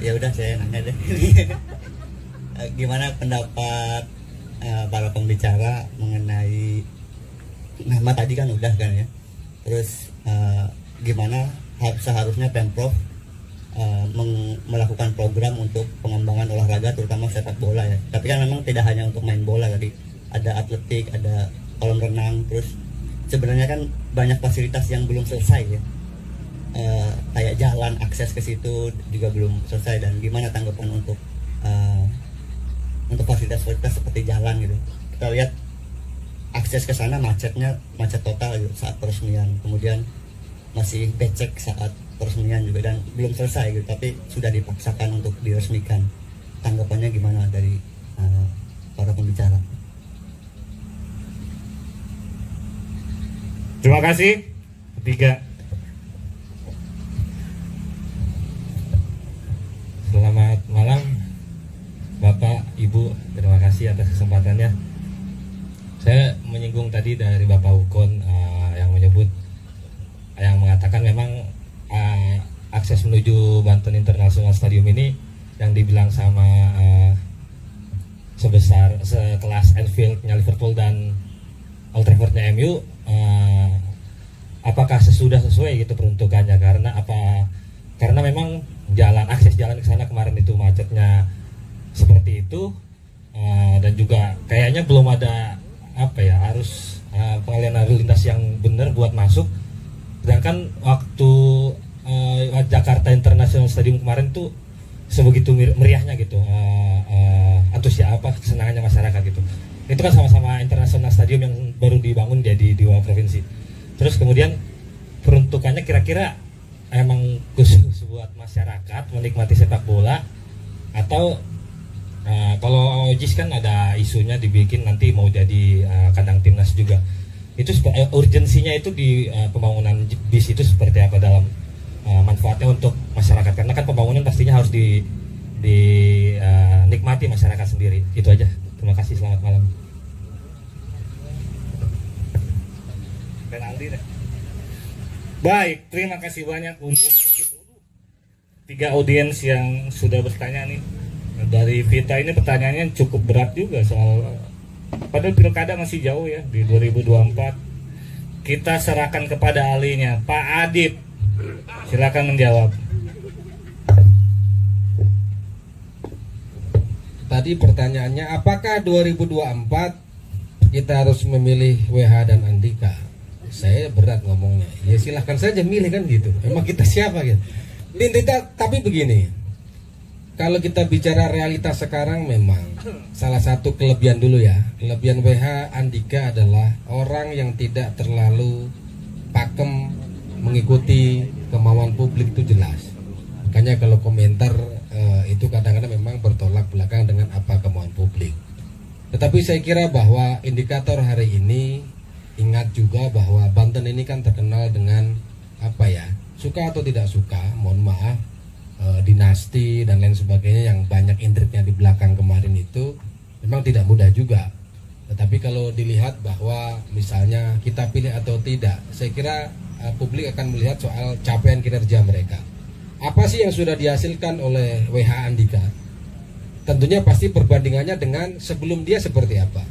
Ya udah saya nanya deh. Gimana pendapat para pembicara mengenai nama tadi kan udah kan ya. Terus gimana seharusnya Pemprov melakukan program untuk pengembangan olahraga terutama sepak bola ya. Tapi kan memang tidak hanya untuk main bola tadi, ada atletik, ada kolam renang, terus sebenarnya kan banyak fasilitas yang belum selesai ya. Kayak jalan akses ke situ juga belum selesai, dan gimana tanggapan untuk fasilitas-fasilitas seperti jalan gitu. Kita lihat akses ke sana macet total gitu saat peresmian, kemudian masih becek saat peresmian juga, dan belum selesai gitu tapi sudah dipaksakan untuk diresmikan. Tanggapannya gimana dari para pembicara? Terima kasih. Ketiga. Selamat malam Bapak, Ibu, terima kasih atas kesempatannya. Saya menyinggung tadi dari Bapak Ukon yang mengatakan memang akses menuju Banten International Stadium ini yang dibilang sama sekelas Anfield-nya Liverpool dan Old Trafford-nya MU, apakah sesuai gitu peruntukannya, karena memang akses jalan ke sana kemarin itu macetnya seperti itu, dan juga kayaknya belum ada arus pengalihan lalu lintas yang benar buat masuk. Sedangkan waktu Jakarta International Stadium kemarin tuh sebegitu meriahnya gitu, kesenangannya masyarakat gitu. Itu kan sama-sama International Stadium yang baru dibangun jadi dua provinsi. Terus kemudian peruntukannya kira-kira emang khusus buat masyarakat menikmati sepak bola, atau kalau JIS kan ada isunya dibikin nanti mau jadi kandang timnas juga. Itu urgensinya itu di pembangunan bis itu seperti apa dalam manfaatnya untuk masyarakat, karena kan pembangunan pastinya harus dinikmati masyarakat sendiri. Itu aja. Terima kasih, selamat malam. Baik, terima kasih banyak untuk 3 audiens yang sudah bertanya nih. Dari Vita ini pertanyaannya cukup berat juga soal, padahal pilkada masih jauh ya di 2024. Kita serahkan kepada ahlinya, Pak Adib. Silakan menjawab. Tadi pertanyaannya, apakah 2024 kita harus memilih WH dan Andika? Saya berat ngomongnya. Ya silahkan saja milih kan gitu. Emang kita siapa gitu. Tapi begini, kalau kita bicara realitas sekarang, memang salah satu kelebihan dulu ya. Kelebihan WH Andika adalah orang yang tidak terlalu pakem mengikuti kemauan publik, itu jelas. Makanya kalau komentar itu kadang-kadang memang bertolak belakang dengan apa kemauan publik. Tetapi saya kira bahwa indikator hari ini, ingat juga bahwa Banten ini kan terkenal dengan suka atau tidak suka, mohon maaf, dinasti dan lain sebagainya yang banyak intriknya di belakang kemarin itu memang tidak mudah juga. Tetapi kalau dilihat bahwa misalnya kita pilih atau tidak, saya kira publik akan melihat soal capaian kinerja mereka. Apa sih yang sudah dihasilkan oleh WH Andika? Tentunya pasti perbandingannya dengan sebelum dia seperti apa.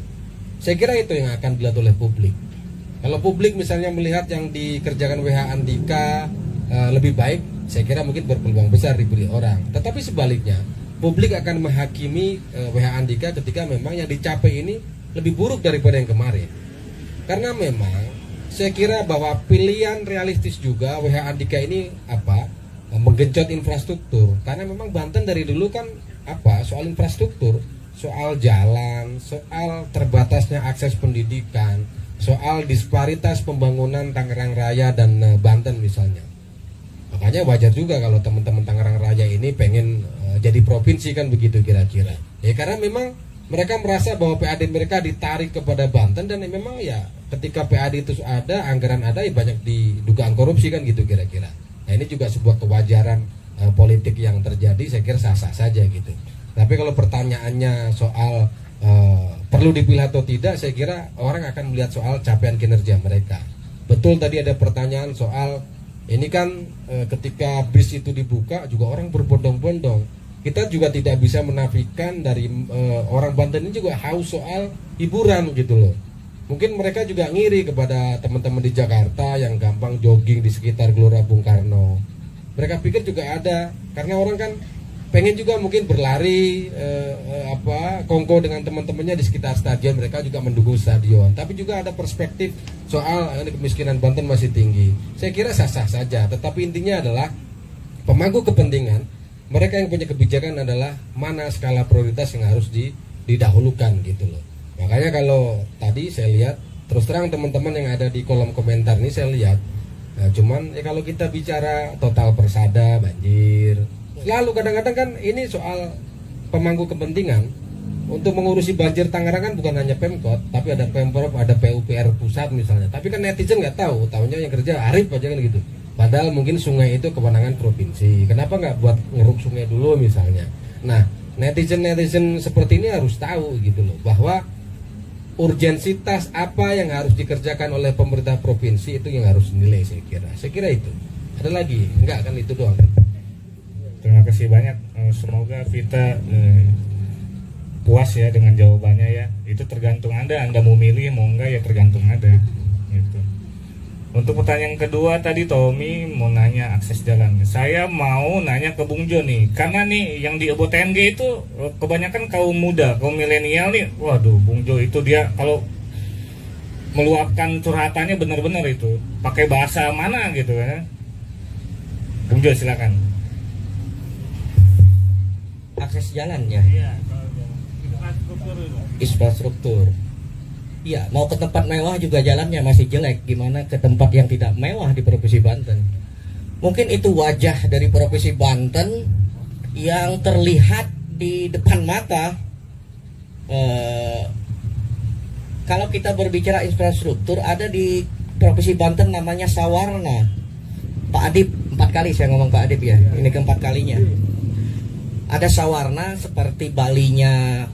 Saya kira itu yang akan dilihat oleh publik. Kalau publik misalnya melihat yang dikerjakan WH Andika lebih baik, saya kira mungkin berpeluang besar dipilih orang. Tetapi sebaliknya, publik akan menghakimi WH Andika ketika memang yang dicapai ini lebih buruk daripada yang kemarin. Karena memang saya kira bahwa pilihan realistis juga WH Andika ini menggenjot infrastruktur. Karena memang Banten dari dulu kan soal infrastruktur, soal jalan, soal terbatasnya akses pendidikan, soal disparitas pembangunan Tangerang Raya dan Banten misalnya. Makanya wajar juga kalau teman-teman Tangerang Raya ini pengen jadi provinsi kan begitu kira-kira. Ya karena memang mereka merasa bahwa PAD mereka ditarik kepada Banten, dan memang ya ketika PAD itu ada, anggaran ada, ya banyak di dugaan korupsi kan gitu kira-kira. Nah ini juga sebuah kewajaran politik yang terjadi, saya kira sah-sah saja gitu. Tapi kalau pertanyaannya soal perlu dipilih atau tidak, saya kira orang akan melihat soal capaian kinerja mereka. Betul tadi ada pertanyaan soal ini kan ketika bis itu dibuka juga orang berbondong-bondong. Kita juga tidak bisa menafikan dari orang Banten ini juga haus soal hiburan gitu loh. Mungkin mereka juga ngiri kepada teman-teman di Jakarta yang gampang jogging di sekitar Gelora Bung Karno. Mereka pikir juga ada, karena orang kan pengen juga mungkin berlari kongko dengan teman-temannya di sekitar stadion, mereka juga mendukung stadion. Tapi juga ada perspektif soal kemiskinan Banten masih tinggi. Saya kira sah-sah saja, tetapi intinya adalah pemangku kepentingan, mereka yang punya kebijakan adalah mana skala prioritas yang harus didahulukan gitu loh. Makanya kalau tadi saya lihat, terus terang teman-teman yang ada di kolom komentar ini saya lihat, nah cuman ya kalau kita bicara total persada banjir, selalu kadang-kadang kan ini soal pemangku kepentingan. Untuk mengurusi banjir Tangerang kan bukan hanya Pemkot, tapi ada Pemprov, ada PUPR pusat misalnya. Tapi kan netizen nggak tahu, tahunya yang kerja Arif aja kan gitu. Padahal mungkin sungai itu kewenangan provinsi. Kenapa nggak buat ngeruk sungai dulu misalnya? Nah, netizen seperti ini harus tahu gitu loh, bahwa urgensitas apa yang harus dikerjakan oleh pemerintah provinsi itu yang harus dinilai, saya kira. Saya kira itu. Ada lagi? Enggak kan, itu doang. Terima kasih banyak. Semoga Vita puas ya dengan jawabannya ya. Itu tergantung Anda mau milih mau enggak ya tergantung Anda. Gitu. Untuk pertanyaan kedua tadi Tommy mau nanya akses jalan. Saya mau nanya ke Bung Jo nih, karena nih yang di Ebo TNG itu kebanyakan kaum muda, kaum milenial nih. Waduh, Bung Jo itu dia kalau meluapkan curhatannya benar-benar itu pakai bahasa mana gitu kan. Bung Jo silakan. Akses jalannya. Iya, Infrastruktur. Iya, mau ke tempat mewah juga jalannya masih jelek. Gimana ke tempat yang tidak mewah di Provinsi Banten? Mungkin itu wajah dari Provinsi Banten yang terlihat di depan mata. Kalau kita berbicara infrastruktur, ada di Provinsi Banten namanya Sawarna. Pak Adib, 4 kali saya ngomong Pak Adib ya. Ini keempat kalinya. Ada Sawarna seperti Balinya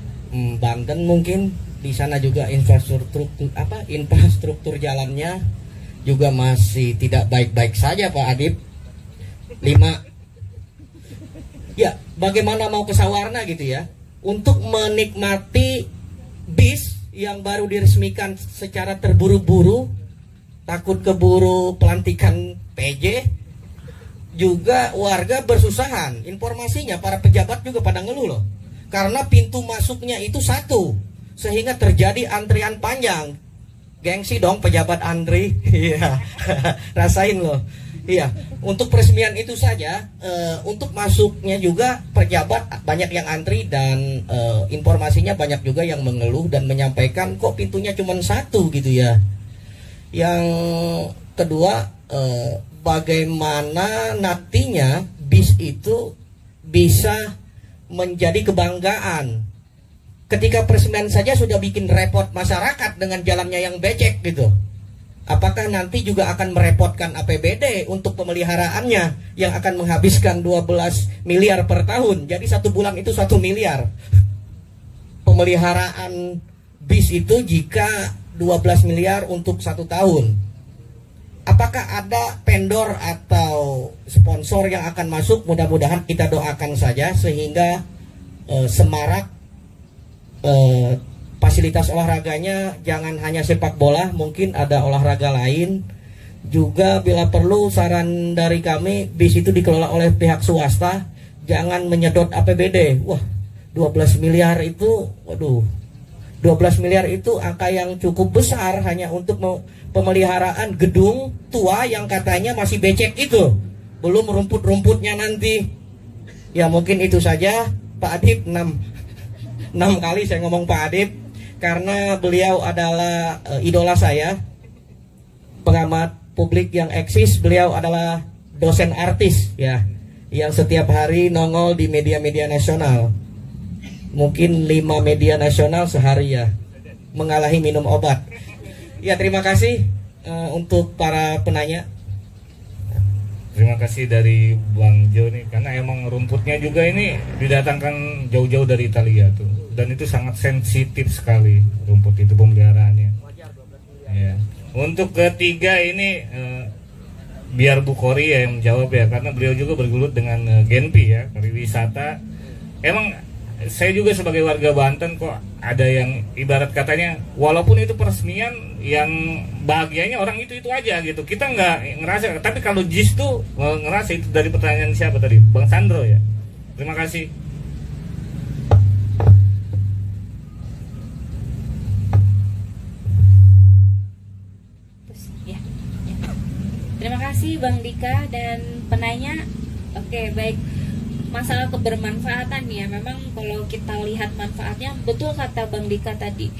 Banten mungkin. Di sana juga infrastruktur jalannya juga masih tidak baik-baik saja Pak Adib. 5. Ya, bagaimana mau ke Sawarna gitu ya, untuk menikmati bis yang baru diresmikan secara terburu-buru, takut keburu pelantikan PJ, juga warga bersusahan. Informasinya para pejabat juga pada ngeluh loh, karena pintu masuknya itu satu, sehingga terjadi antrian panjang. Gengsi dong pejabat antri. Iya. Rasain loh. Iya, untuk peresmian itu saja, untuk masuknya juga pejabat banyak yang antri, dan informasinya banyak juga yang mengeluh dan menyampaikan kok pintunya cuma satu gitu ya. Yang kedua, bagaimana nantinya bis itu bisa menjadi kebanggaan. Ketika peresmian saja sudah bikin repot masyarakat dengan jalannya yang becek gitu. Apakah nanti juga akan merepotkan APBD untuk pemeliharaannya yang akan menghabiskan 12 miliar per tahun. Jadi 1 bulan itu 1 miliar. Pemeliharaan bis itu jika 12 miliar untuk 1 tahun. Apakah ada vendor atau sponsor yang akan masuk? Mudah-mudahan kita doakan saja sehingga semarak fasilitas olahraganya jangan hanya sepak bola, mungkin ada olahraga lain juga. Bila perlu, saran dari kami, bis itu dikelola oleh pihak swasta, jangan menyedot APBD. Wah, 12 miliar itu, waduh, 12 miliar itu angka yang cukup besar hanya untuk pemeliharaan gedung tua yang katanya masih becek itu, belum rumput-rumputnya nanti. Ya mungkin itu saja Pak Adib. 6 kali saya ngomong Pak Adib karena beliau adalah idola saya, pengamat publik yang eksis. Beliau adalah dosen artis ya, yang setiap hari nongol di media-media nasional. mungkin 5 media nasional sehari ya, mengalahi minum obat. Ya, terima kasih untuk para penanya. Terima kasih dari Bang Jo nih, karena emang rumputnya juga ini didatangkan jauh-jauh dari Italia tuh, dan itu sangat sensitif sekali rumput itu pemeliharaannya. Ya. Untuk ketiga ini biar Bu Kori ya yang menjawab ya, karena beliau juga bergelut dengan Genpi ya, pariwisata. Emang saya juga sebagai warga Banten kok ada yang ibarat katanya walaupun itu peresmian yang bahagianya orang itu aja gitu, kita nggak ngerasa. Tapi kalau JIS tuh ngerasa. Itu dari pertanyaan siapa tadi, Bang Sandro ya. Terima kasih. Terima kasih Bang Dika dan penanya. Oke, baik. Masalah kebermanfaatan ya, memang kalau kita lihat manfaatnya, betul kata Bang Dika tadi,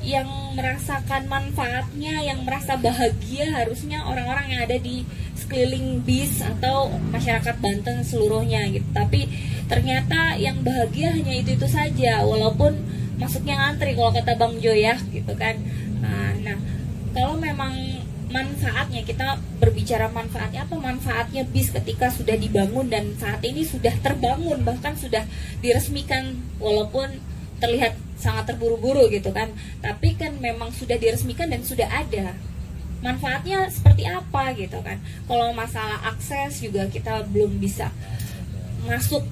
yang merasakan manfaatnya, yang merasa bahagia harusnya orang-orang yang ada di sekeliling BIS atau masyarakat Banten seluruhnya gitu. Tapi ternyata yang bahagia hanya itu saja, walaupun masuknya ngantri kalau kata Bang Jo ya gitu kan. Nah, kalau memang manfaatnya, kita berbicara manfaatnya, apa manfaatnya BIS ketika sudah dibangun dan saat ini sudah terbangun, bahkan sudah diresmikan, walaupun terlihat sangat terburu-buru gitu kan, tapi kan memang sudah diresmikan dan sudah ada. Manfaatnya seperti apa gitu kan. Kalau masalah akses juga kita belum bisa masuk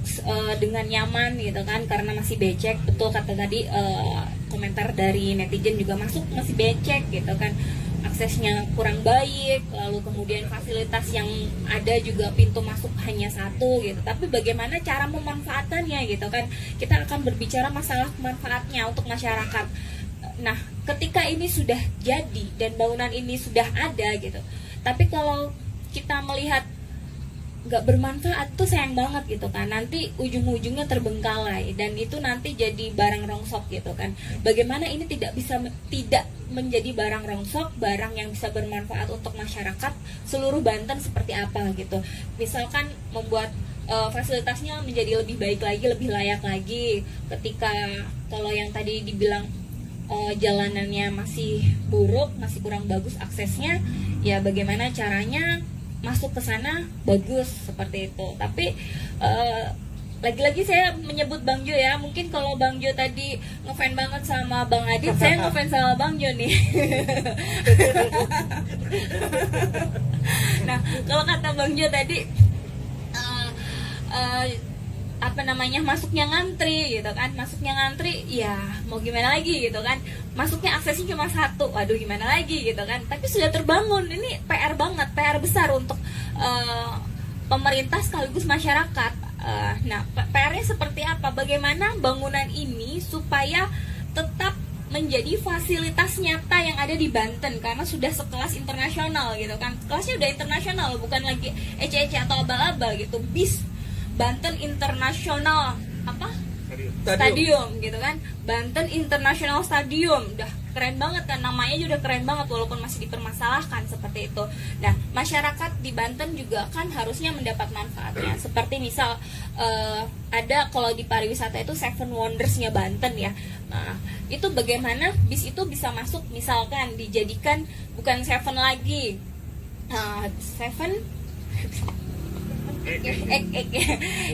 dengan nyaman gitu kan, karena masih becek. Betul kata tadi komentar dari netizen juga, masih becek gitu kan, aksesnya kurang baik, lalu kemudian fasilitas yang ada juga pintu masuk hanya satu gitu. Tapi bagaimana cara memanfaatkannya gitu kan, kita akan berbicara masalah manfaatnya untuk masyarakat. Nah, ketika ini sudah jadi dan bangunan ini sudah ada gitu, tapi kalau kita melihat nggak bermanfaat tuh sayang banget gitu kan, nanti ujung-ujungnya terbengkalai dan itu nanti jadi barang rongsok gitu kan. Bagaimana ini tidak menjadi barang rongsok, barang yang bisa bermanfaat untuk masyarakat seluruh Banten seperti apa gitu. Misalkan membuat fasilitasnya menjadi lebih baik lagi, lebih layak lagi. Ketika kalau yang tadi dibilang jalanannya masih buruk, masih kurang bagus aksesnya, ya bagaimana caranya masuk ke sana bagus seperti itu. Tapi lagi-lagi saya menyebut Bang Jo ya, mungkin kalau Bang Jo tadi ngefans banget sama Bang Adit, saya ngefans sama Bang Jo nih. Nah, kalau kata Bang Jo tadi masuknya ngantri gitu kan, masuknya ngantri ya mau gimana lagi gitu kan, masuknya aksesnya cuma satu, waduh gimana lagi gitu kan. Tapi sudah terbangun, ini PR banget, PR besar untuk pemerintah sekaligus masyarakat. Nah, PR-nya seperti apa, bagaimana bangunan ini supaya tetap menjadi fasilitas nyata yang ada di Banten, karena sudah sekelas internasional gitu kan, kelasnya udah internasional, bukan lagi ece-ece atau abal-abal gitu. BIS Banten International Stadium gitu kan, Banten International Stadium, udah keren banget kan, namanya juga keren banget walaupun masih dipermasalahkan seperti itu. Nah, masyarakat di Banten juga kan harusnya mendapat manfaatnya, seperti misal ada kalau di pariwisata itu Seven Wonders-nya Banten ya. Nah, itu bagaimana BIS itu bisa masuk, misalkan dijadikan bukan Seven lagi, Seven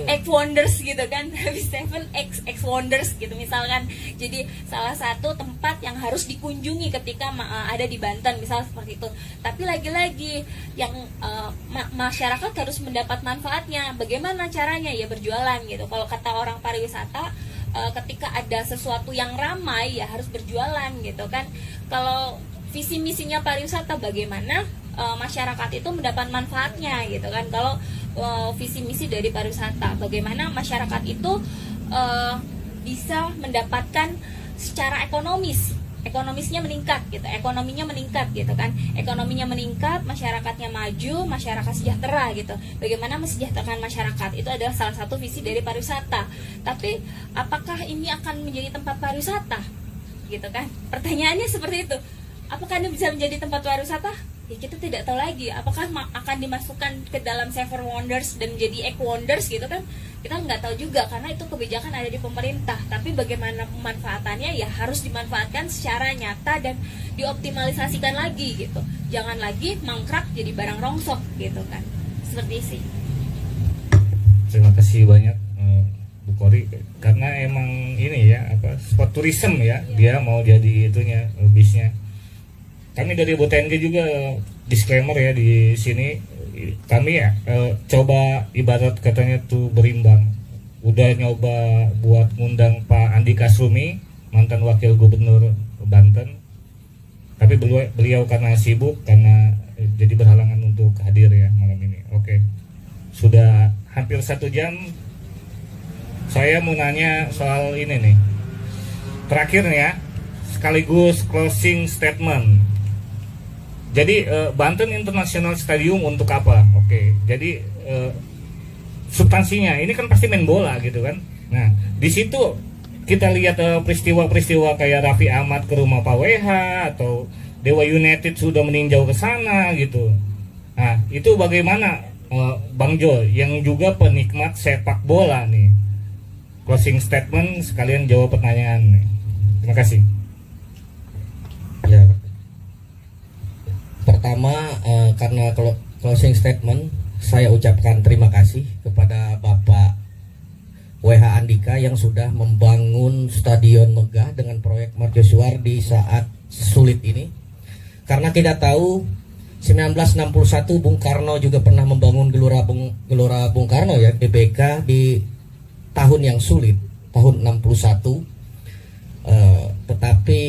X Wonders gitu kan, Seven X Wonders gitu misalkan. Jadi salah satu tempat yang harus dikunjungi ketika ada di Banten, misal seperti itu. Tapi lagi-lagi yang masyarakat harus mendapat manfaatnya. Bagaimana caranya? Ya berjualan gitu. Kalau kata orang pariwisata, ketika ada sesuatu yang ramai ya harus berjualan gitu kan. Kalau visi misinya pariwisata, bagaimana masyarakat itu mendapat manfaatnya gitu kan. Kalau visi misi dari pariwisata, bagaimana masyarakat itu bisa mendapatkan secara ekonomisnya meningkat gitu, ekonominya meningkat gitu kan, ekonominya meningkat, masyarakatnya maju, masyarakat sejahtera gitu. Bagaimana mesejahterakan masyarakat itu adalah salah satu visi dari pariwisata. Tapi apakah ini akan menjadi tempat pariwisata gitu kan, pertanyaannya seperti itu. Apakah ini bisa menjadi tempat pariwisata? ya kita tidak tahu lagi apakah akan dimasukkan ke dalam Seven Wonders dan menjadi Eight Wonders gitu kan, kita nggak tahu juga karena itu kebijakan ada di pemerintah. Tapi bagaimana pemanfaatannya ya harus dimanfaatkan secara nyata dan dioptimalisasikan lagi gitu, jangan lagi mangkrak jadi barang rongsok gitu kan, seperti sih. Terima kasih banyak Bu Kori, karena emang ini ya apa sport tourism ya, dia mau jadi itunya bisnya. Kami dari BOTNG juga disclaimer ya di sini, kami ya coba ibarat katanya tuh berimbang. Udah nyoba buat ngundang Pak Andi Kasrumi, mantan Wakil Gubernur Banten, tapi beliau karena sibuk karena jadi berhalangan untuk hadir ya malam ini. Oke, sudah hampir 1 jam. Saya mau nanya soal ini nih, terakhir nih ya, sekaligus closing statement. Jadi Banten International Stadium untuk apa? Oke, jadi substansinya ini kan pasti main bola gitu kan. Nah, di situ kita lihat peristiwa-peristiwa kayak Raffi Ahmad ke rumah Pak WH atau Dewa United sudah meninjau ke sana gitu. Nah, itu bagaimana Bang Jo yang juga penikmat sepak bola nih? Closing statement sekalian jawab pertanyaan nih. Terima kasih. Ya. Pertama, karena closing statement, saya ucapkan terima kasih kepada Bapak WH Andika yang sudah membangun stadion megah dengan proyek mercusuar di saat sulit ini. Karena kita tahu 1961 Bung Karno juga pernah membangun Gelora Bung Karno ya, GBK, di tahun yang sulit, tahun 61. Tetapi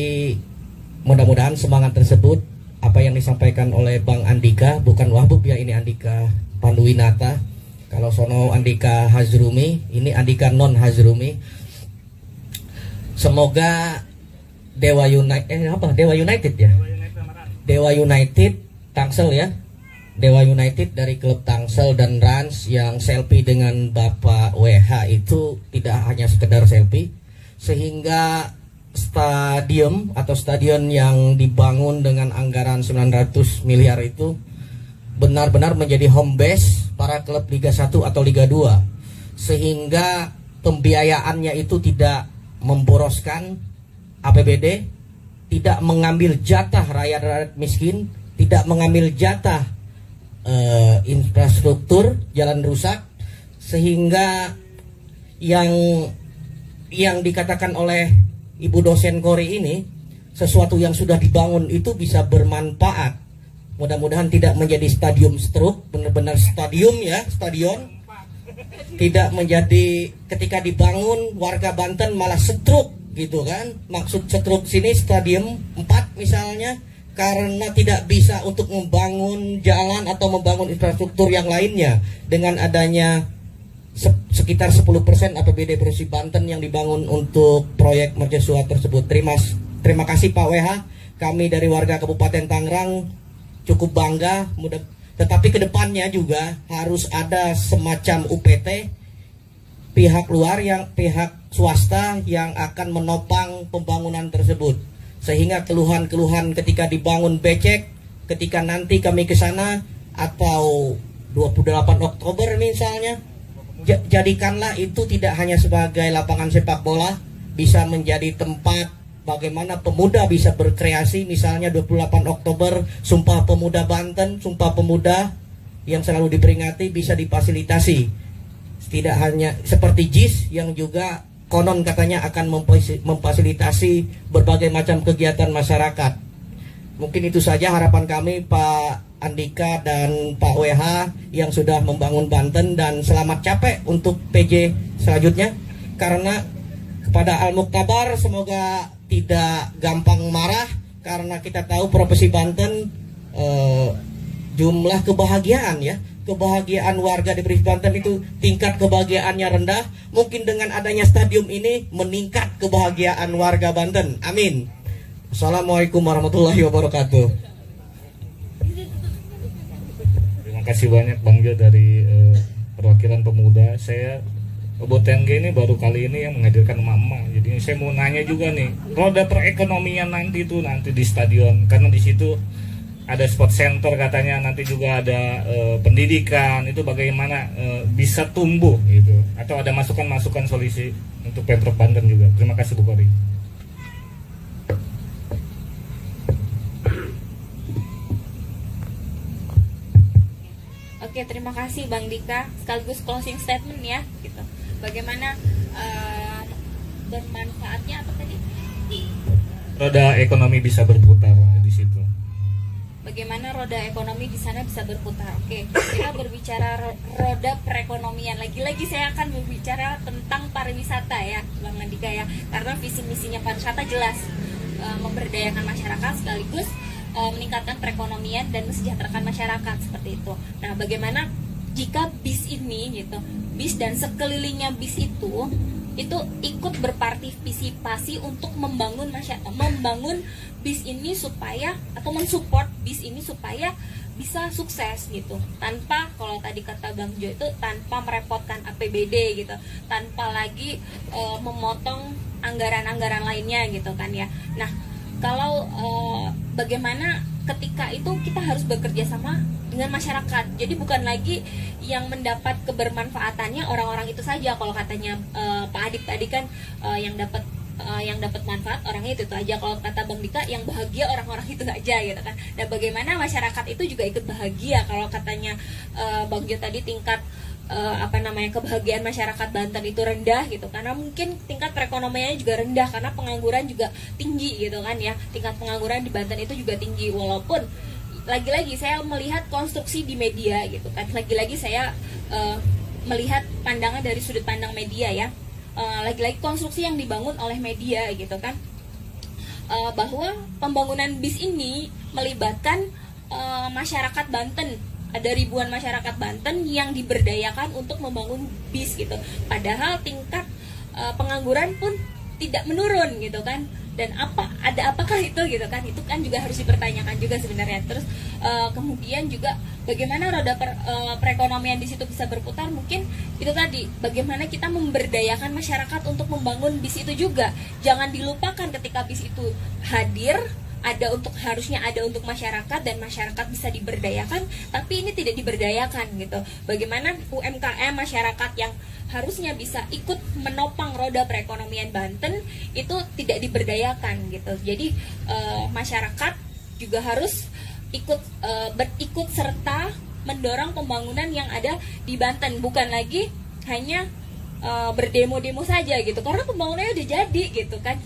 mudah-mudahan semangat tersebut, apa yang disampaikan oleh Bang Andika, bukan Wahbub ya, ini Andika Panduwinata. Kalau sono Andika Hazrumi, ini Andika non Hazrumi. Semoga Dewa United ya. Dewa United Tangsel ya. Dewa United dari klub Tangsel dan Rans yang selfie dengan Bapak WH itu tidak hanya sekedar selfie, sehingga stadion yang dibangun dengan anggaran 900 miliar itu benar-benar menjadi home base para klub Liga 1 atau Liga 2, sehingga pembiayaannya itu tidak memboroskan APBD, tidak mengambil jatah rakyat miskin, tidak mengambil jatah infrastruktur jalan rusak, sehingga yang dikatakan oleh Ibu dosen Kori ini, sesuatu yang sudah dibangun itu bisa bermanfaat. Mudah-mudahan tidak menjadi stadium stroke, benar-benar stadium ya, stadion. Tidak menjadi ketika dibangun warga Banten malah stroke gitu kan. Maksud stroke sini stadium 4 misalnya, karena tidak bisa untuk membangun jalan atau membangun infrastruktur yang lainnya dengan adanya sekitar 10% APBD Provinsi Banten yang dibangun untuk proyek mercusuar tersebut. Terima kasih Pak WH. Kami dari warga Kabupaten Tangerang cukup bangga. Tetapi kedepannya juga harus ada semacam UPT pihak luar, pihak swasta yang akan menopang pembangunan tersebut, sehingga keluhan-keluhan ketika dibangun becek, ketika nanti kami ke sana atau 28 Oktober misalnya, jadikanlah itu tidak hanya sebagai lapangan sepak bola, bisa menjadi tempat bagaimana pemuda bisa berkreasi. Misalnya 28 Oktober Sumpah Pemuda Banten, Sumpah Pemuda yang selalu diperingati bisa difasilitasi. Tidak hanya seperti JIS yang juga konon katanya akan memfasilitasi berbagai macam kegiatan masyarakat. Mungkin itu saja harapan kami Pak Andika dan Pak WH yang sudah membangun Banten, dan selamat capek untuk PJ selanjutnya. Karena kepada Al Muktabar semoga tidak gampang marah, karena kita tahu profesi Banten jumlah kebahagiaan ya, kebahagiaan warga di Provinsi Banten itu tingkat kebahagiaannya rendah. Mungkin dengan adanya stadium ini meningkat kebahagiaan warga Banten. Amin. Assalamualaikum warahmatullahi wabarakatuh. Terima kasih banyak Bang Jo dari perwakilan pemuda. Saya BOTNG ini baru kali ini yang menghadirkan emak-emak. Jadi saya mau nanya juga nih, roda perekonomian nanti di stadion, karena di situ ada sport center katanya, nanti juga ada pendidikan, itu bagaimana bisa tumbuh gitu, atau ada masukan-masukan solusi untuk Pemprov Banten juga. Terima kasih Bu Kori. Oke, terima kasih Bang Dika. Sekaligus closing statement ya, gitu. Bagaimana bermanfaatnya apa tadi? Roda ekonomi bisa berputar di situ. Bagaimana roda ekonomi di sana bisa berputar? Oke, kita berbicara roda perekonomian. Lagi-lagi saya akan berbicara tentang pariwisata ya, Bang Andika ya. Karena visi misinya pariwisata jelas, memberdayakan masyarakat sekaligus meningkatkan perekonomian dan mesejahterakan masyarakat seperti itu. Nah, bagaimana jika bis ini gitu, bis dan sekelilingnya bis itu ikut berpartisipasi untuk membangun bis ini supaya, atau mensupport bis ini supaya bisa sukses gitu, tanpa, kalau tadi kata Bang Jo itu, tanpa merepotkan APBD gitu, tanpa lagi memotong anggaran-anggaran lainnya gitu kan ya. Nah, kalau bagaimana ketika itu kita harus bekerja sama dengan masyarakat. Jadi bukan lagi yang mendapat kebermanfaatannya orang-orang itu saja. Kalau katanya Pak Adip tadi kan yang dapat manfaat orangnya itu aja. Kalau kata Bang Dika, yang bahagia orang-orang itu aja gitu kan. Dan bagaimana masyarakat itu juga ikut bahagia. Kalau katanya Bang Jo tadi tingkat kebahagiaan masyarakat Banten itu rendah gitu, karena mungkin tingkat perekonomiannya juga rendah, karena pengangguran juga tinggi gitu kan ya. Tingkat pengangguran di Banten itu juga tinggi, walaupun lagi-lagi saya melihat konstruksi di media gitu kan. Lagi-lagi saya melihat pandangan dari sudut pandang media ya. Lagi-lagi konstruksi yang dibangun oleh media gitu kan, bahwa pembangunan bis ini melibatkan masyarakat Banten. Ada ribuan masyarakat Banten yang diberdayakan untuk membangun bis gitu. Padahal tingkat pengangguran pun tidak menurun gitu kan. Dan apakah itu gitu kan? Itu kan juga harus dipertanyakan juga sebenarnya. Terus kemudian juga bagaimana roda perekonomian di situ bisa berputar? Mungkin itu tadi, bagaimana kita memberdayakan masyarakat untuk membangun bis itu juga. Jangan dilupakan ketika bis itu hadir, harusnya ada untuk masyarakat dan masyarakat bisa diberdayakan, tapi ini tidak diberdayakan gitu. Bagaimana UMKM masyarakat yang harusnya bisa ikut menopang roda perekonomian Banten itu tidak diberdayakan gitu. Jadi masyarakat juga harus berikut serta mendorong pembangunan yang ada di Banten, bukan lagi hanya berdemo-demo saja gitu, karena pembangunannya udah jadi gitu kan.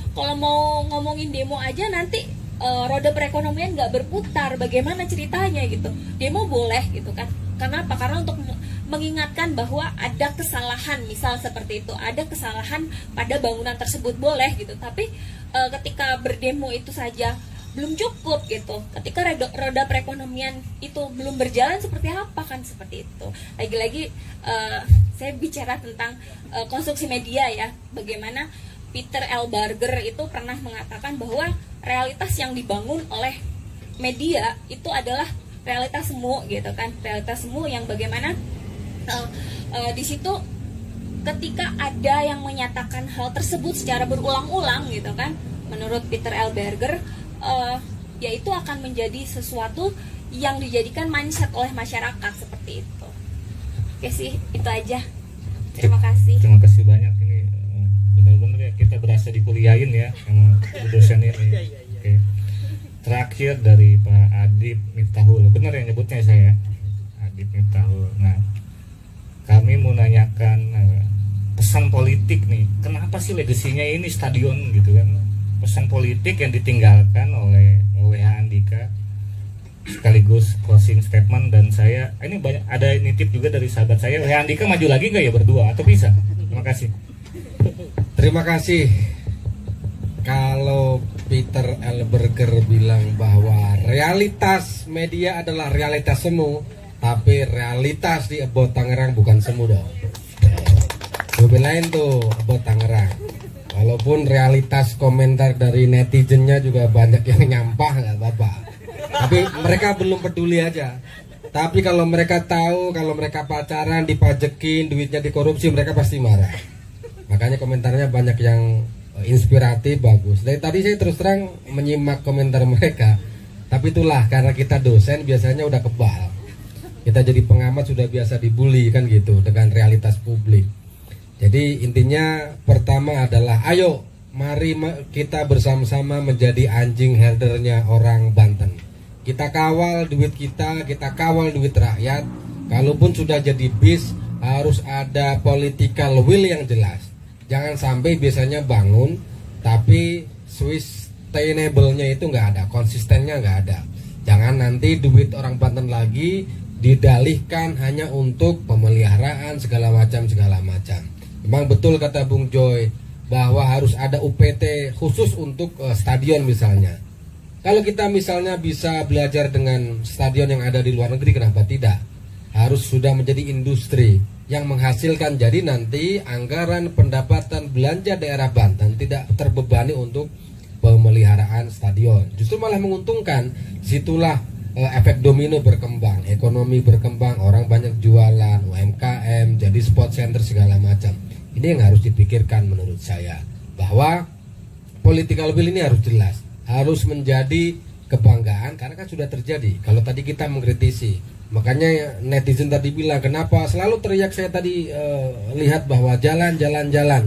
Kalau mau ngomongin demo aja nanti roda perekonomian nggak berputar, bagaimana ceritanya gitu. Demo boleh gitu kan, karena apa? Karena untuk mengingatkan bahwa ada kesalahan, misal seperti itu, ada kesalahan pada bangunan tersebut boleh gitu. Tapi ketika berdemo itu saja belum cukup gitu, ketika roda perekonomian itu belum berjalan, seperti apa kan, seperti itu. Lagi-lagi saya bicara tentang konstruksi media ya, bagaimana Peter L. Barger itu pernah mengatakan bahwa realitas yang dibangun oleh media itu adalah realitas semu gitu kan, realitas semu yang bagaimana di situ ketika ada yang menyatakan hal tersebut secara berulang-ulang gitu kan, menurut Peter L. Barger ya itu akan menjadi sesuatu yang dijadikan mindset oleh masyarakat seperti itu. Oke sih, itu aja. Terima kasih. Terima kasih banyak, ini benar-benar ya kita berasa dikuliahin ya sama dosen ini. Oke. Terakhir dari Pak Adip Miftahul, benar ya nyebutnya saya, Adip Miftahul. Nah, kami mau nanyakan pesan politik nih, kenapa sih legasinya ini stadion gitu kan? Pesan politik yang ditinggalkan oleh WH Andika, sekaligus closing statement. Dan saya ini banyak, ada nitip juga dari sahabat saya, WH Andika maju lagi nggak ya berdua atau bisa? Terima kasih. Terima kasih. Kalau Peter L. Barger bilang bahwa realitas media adalah realitas semu, tapi realitas di Ebot Tangerang bukan semu dong. Lebih lain tuh Ebot Tangerang. Walaupun realitas komentar dari netizennya juga banyak yang nyampah, nggak apa-apa. Tapi mereka belum peduli aja. Tapi kalau mereka tahu, kalau mereka pacaran, dipajekin, duitnya dikorupsi, mereka pasti marah. Makanya komentarnya banyak yang inspiratif, bagus. Dari tadi saya terus terang menyimak komentar mereka. Tapi Tapi itulah karena kita dosen biasanya udah kebal. Kita jadi pengamat sudah biasa dibully kan gitu dengan realitas publik. Jadi intinya pertama adalah ayo mari kita bersama-sama menjadi anjing herdernya orang Banten. Kita kawal duit kita kawal duit rakyat. Kalaupun sudah jadi bis harus ada political will yang jelas. Jangan sampai biasanya bangun tapi sustainable-nya itu nggak ada, konsistennya nggak ada. Jangan nanti duit orang Banten lagi didalihkan hanya untuk pemeliharaan segala macam. Memang betul kata Bung Joy bahwa harus ada UPT khusus untuk stadion misalnya. Kalau kita misalnya bisa belajar dengan stadion yang ada di luar negeri, kenapa tidak? Harus sudah menjadi industri yang menghasilkan. Jadi nanti anggaran pendapatan belanja daerah Banten tidak terbebani untuk pemeliharaan stadion, justru malah menguntungkan. Situlah efek domino berkembang, ekonomi berkembang, orang banyak jualan, UMKM, jadi spot center segala macam. Ini yang harus dipikirkan menurut saya, bahwa political will ini harus jelas, harus menjadi kebanggaan karena kan sudah terjadi. Kalau tadi kita mengkritisi, makanya netizen tadi bilang kenapa selalu teriak, saya tadi lihat bahwa jalan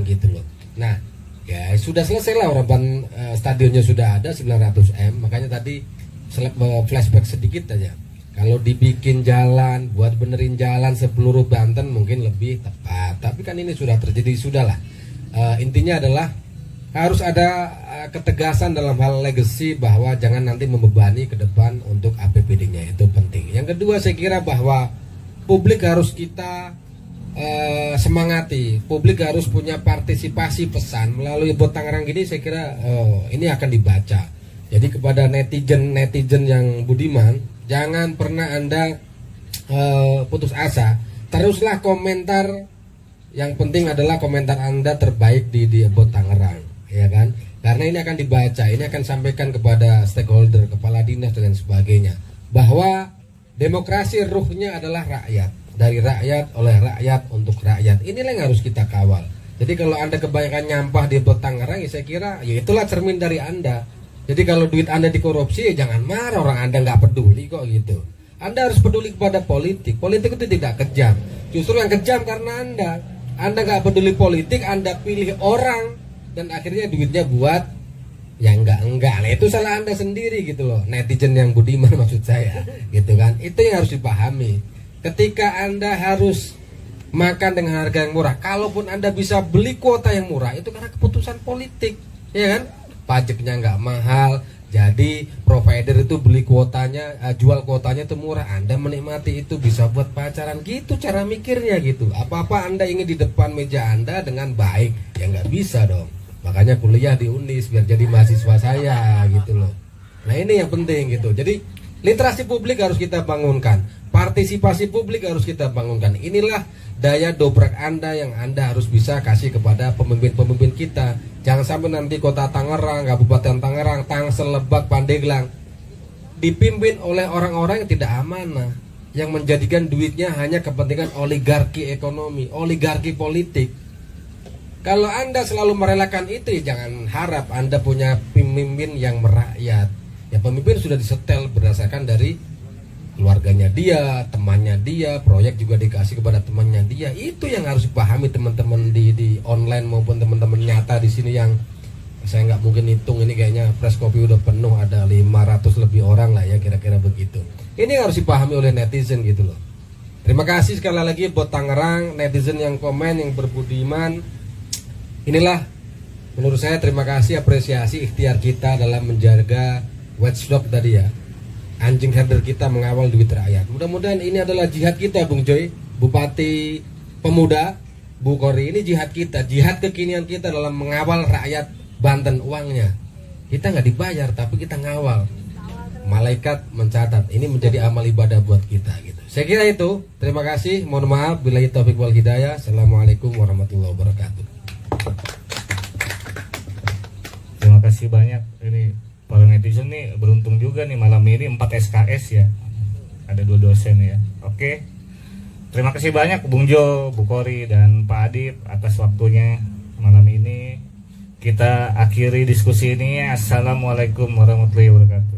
gitu loh. Nah, ya sudah selesai lah, orang stadionnya sudah ada 900M. Makanya tadi flashback sedikit aja. Kalau dibikin jalan, buat benerin jalan seluruh Banten mungkin lebih tepat. Tapi kan ini sudah terjadi, sudahlah. Intinya adalah harus ada ketegasan dalam hal legacy, bahwa jangan nanti membebani ke depan untuk APBD-nya, itu penting. Yang kedua, saya kira bahwa publik harus kita semangati. Publik harus punya partisipasi pesan melalui Bot Tangerang gini. Saya kira ini akan dibaca. Jadi kepada netizen yang budiman, jangan pernah Anda putus asa. Teruslah komentar. Yang penting adalah komentar Anda terbaik di Bot Tangerang, ya kan? Karena ini akan dibaca, ini akan sampaikan kepada stakeholder, kepala dinas dan sebagainya, bahwa demokrasi ruhnya adalah rakyat, dari rakyat, oleh rakyat, untuk rakyat. Inilah yang harus kita kawal. Jadi kalau Anda kebanyakan nyampah di Bot Tangerang, ya saya kira ya itulah cermin dari Anda. Jadi kalau duit Anda dikorupsi, ya jangan marah, orang Anda nggak peduli kok gitu. Anda harus peduli kepada politik. Politik itu tidak kejam. Justru yang kejam karena Anda nggak peduli politik, Anda pilih orang dan akhirnya duitnya buat yang enggak. Nah, itu salah Anda sendiri gitu loh. Netizen yang budiman maksud saya, gitu kan. Itu yang harus dipahami. Ketika Anda harus makan dengan harga yang murah, kalaupun Anda bisa beli kuota yang murah, itu karena keputusan politik, ya kan? Pajaknya nggak mahal, jadi provider itu beli kuotanya, jual kuotanya itu murah. Anda menikmati itu, bisa buat pacaran, gitu cara mikirnya gitu. Apa-apa Anda ingin di depan meja Anda dengan baik, ya nggak bisa dong. Makanya kuliah di Unis biar jadi mahasiswa saya gitu loh. Nah ini yang penting gitu. Jadi literasi publik harus kita bangunkan, partisipasi publik harus kita bangunkan. Inilah daya dobrak Anda yang Anda harus bisa kasih kepada pemimpin-pemimpin kita. Jangan sampai nanti Kota Tangerang, Kabupaten Tangerang, Tangsel, Lebak, Pandeglang dipimpin oleh orang-orang yang tidak amanah, yang menjadikan duitnya hanya kepentingan oligarki ekonomi, oligarki politik. Kalau Anda selalu merelakan itu, ya jangan harap Anda punya pemimpin yang merakyat. Ya pemimpin sudah disetel berdasarkan dari keluarganya dia, temannya dia, proyek juga dikasih kepada temannya dia. Itu yang harus dipahami teman-teman di online maupun teman-teman nyata di sini, yang saya nggak mungkin hitung, ini kayaknya press copy udah penuh, ada 500 lebih orang lah ya, kira-kira begitu. Ini harus dipahami oleh netizen gitu loh. Terima kasih sekali lagi buat Tangerang, netizen yang komen, yang berbudiman. Inilah menurut saya, terima kasih, apresiasi ikhtiar kita dalam menjaga watchdog tadi ya, anjing herder kita mengawal duit rakyat. Mudah-mudahan ini adalah jihad kita, Bung Joy, Bupati Pemuda, Bu Kori. Ini jihad kita, jihad kekinian kita dalam mengawal rakyat Banten uangnya. Kita nggak dibayar, tapi kita ngawal. Malaikat mencatat. Ini menjadi amal ibadah buat kita gitu. Saya kira itu. Terima kasih. Mohon maaf. Billahi taufiq wal hidayah. Assalamualaikum warahmatullahi wabarakatuh. Terima kasih banyak. Ini para netizen nih beruntung juga nih malam ini 4 SKS ya. Ada 2 dosen ya. Oke. Terima kasih banyak Bung Jo, Bu Kori dan Pak Adib atas waktunya malam ini. Kita akhiri diskusi ini. Assalamualaikum warahmatullahi wabarakatuh.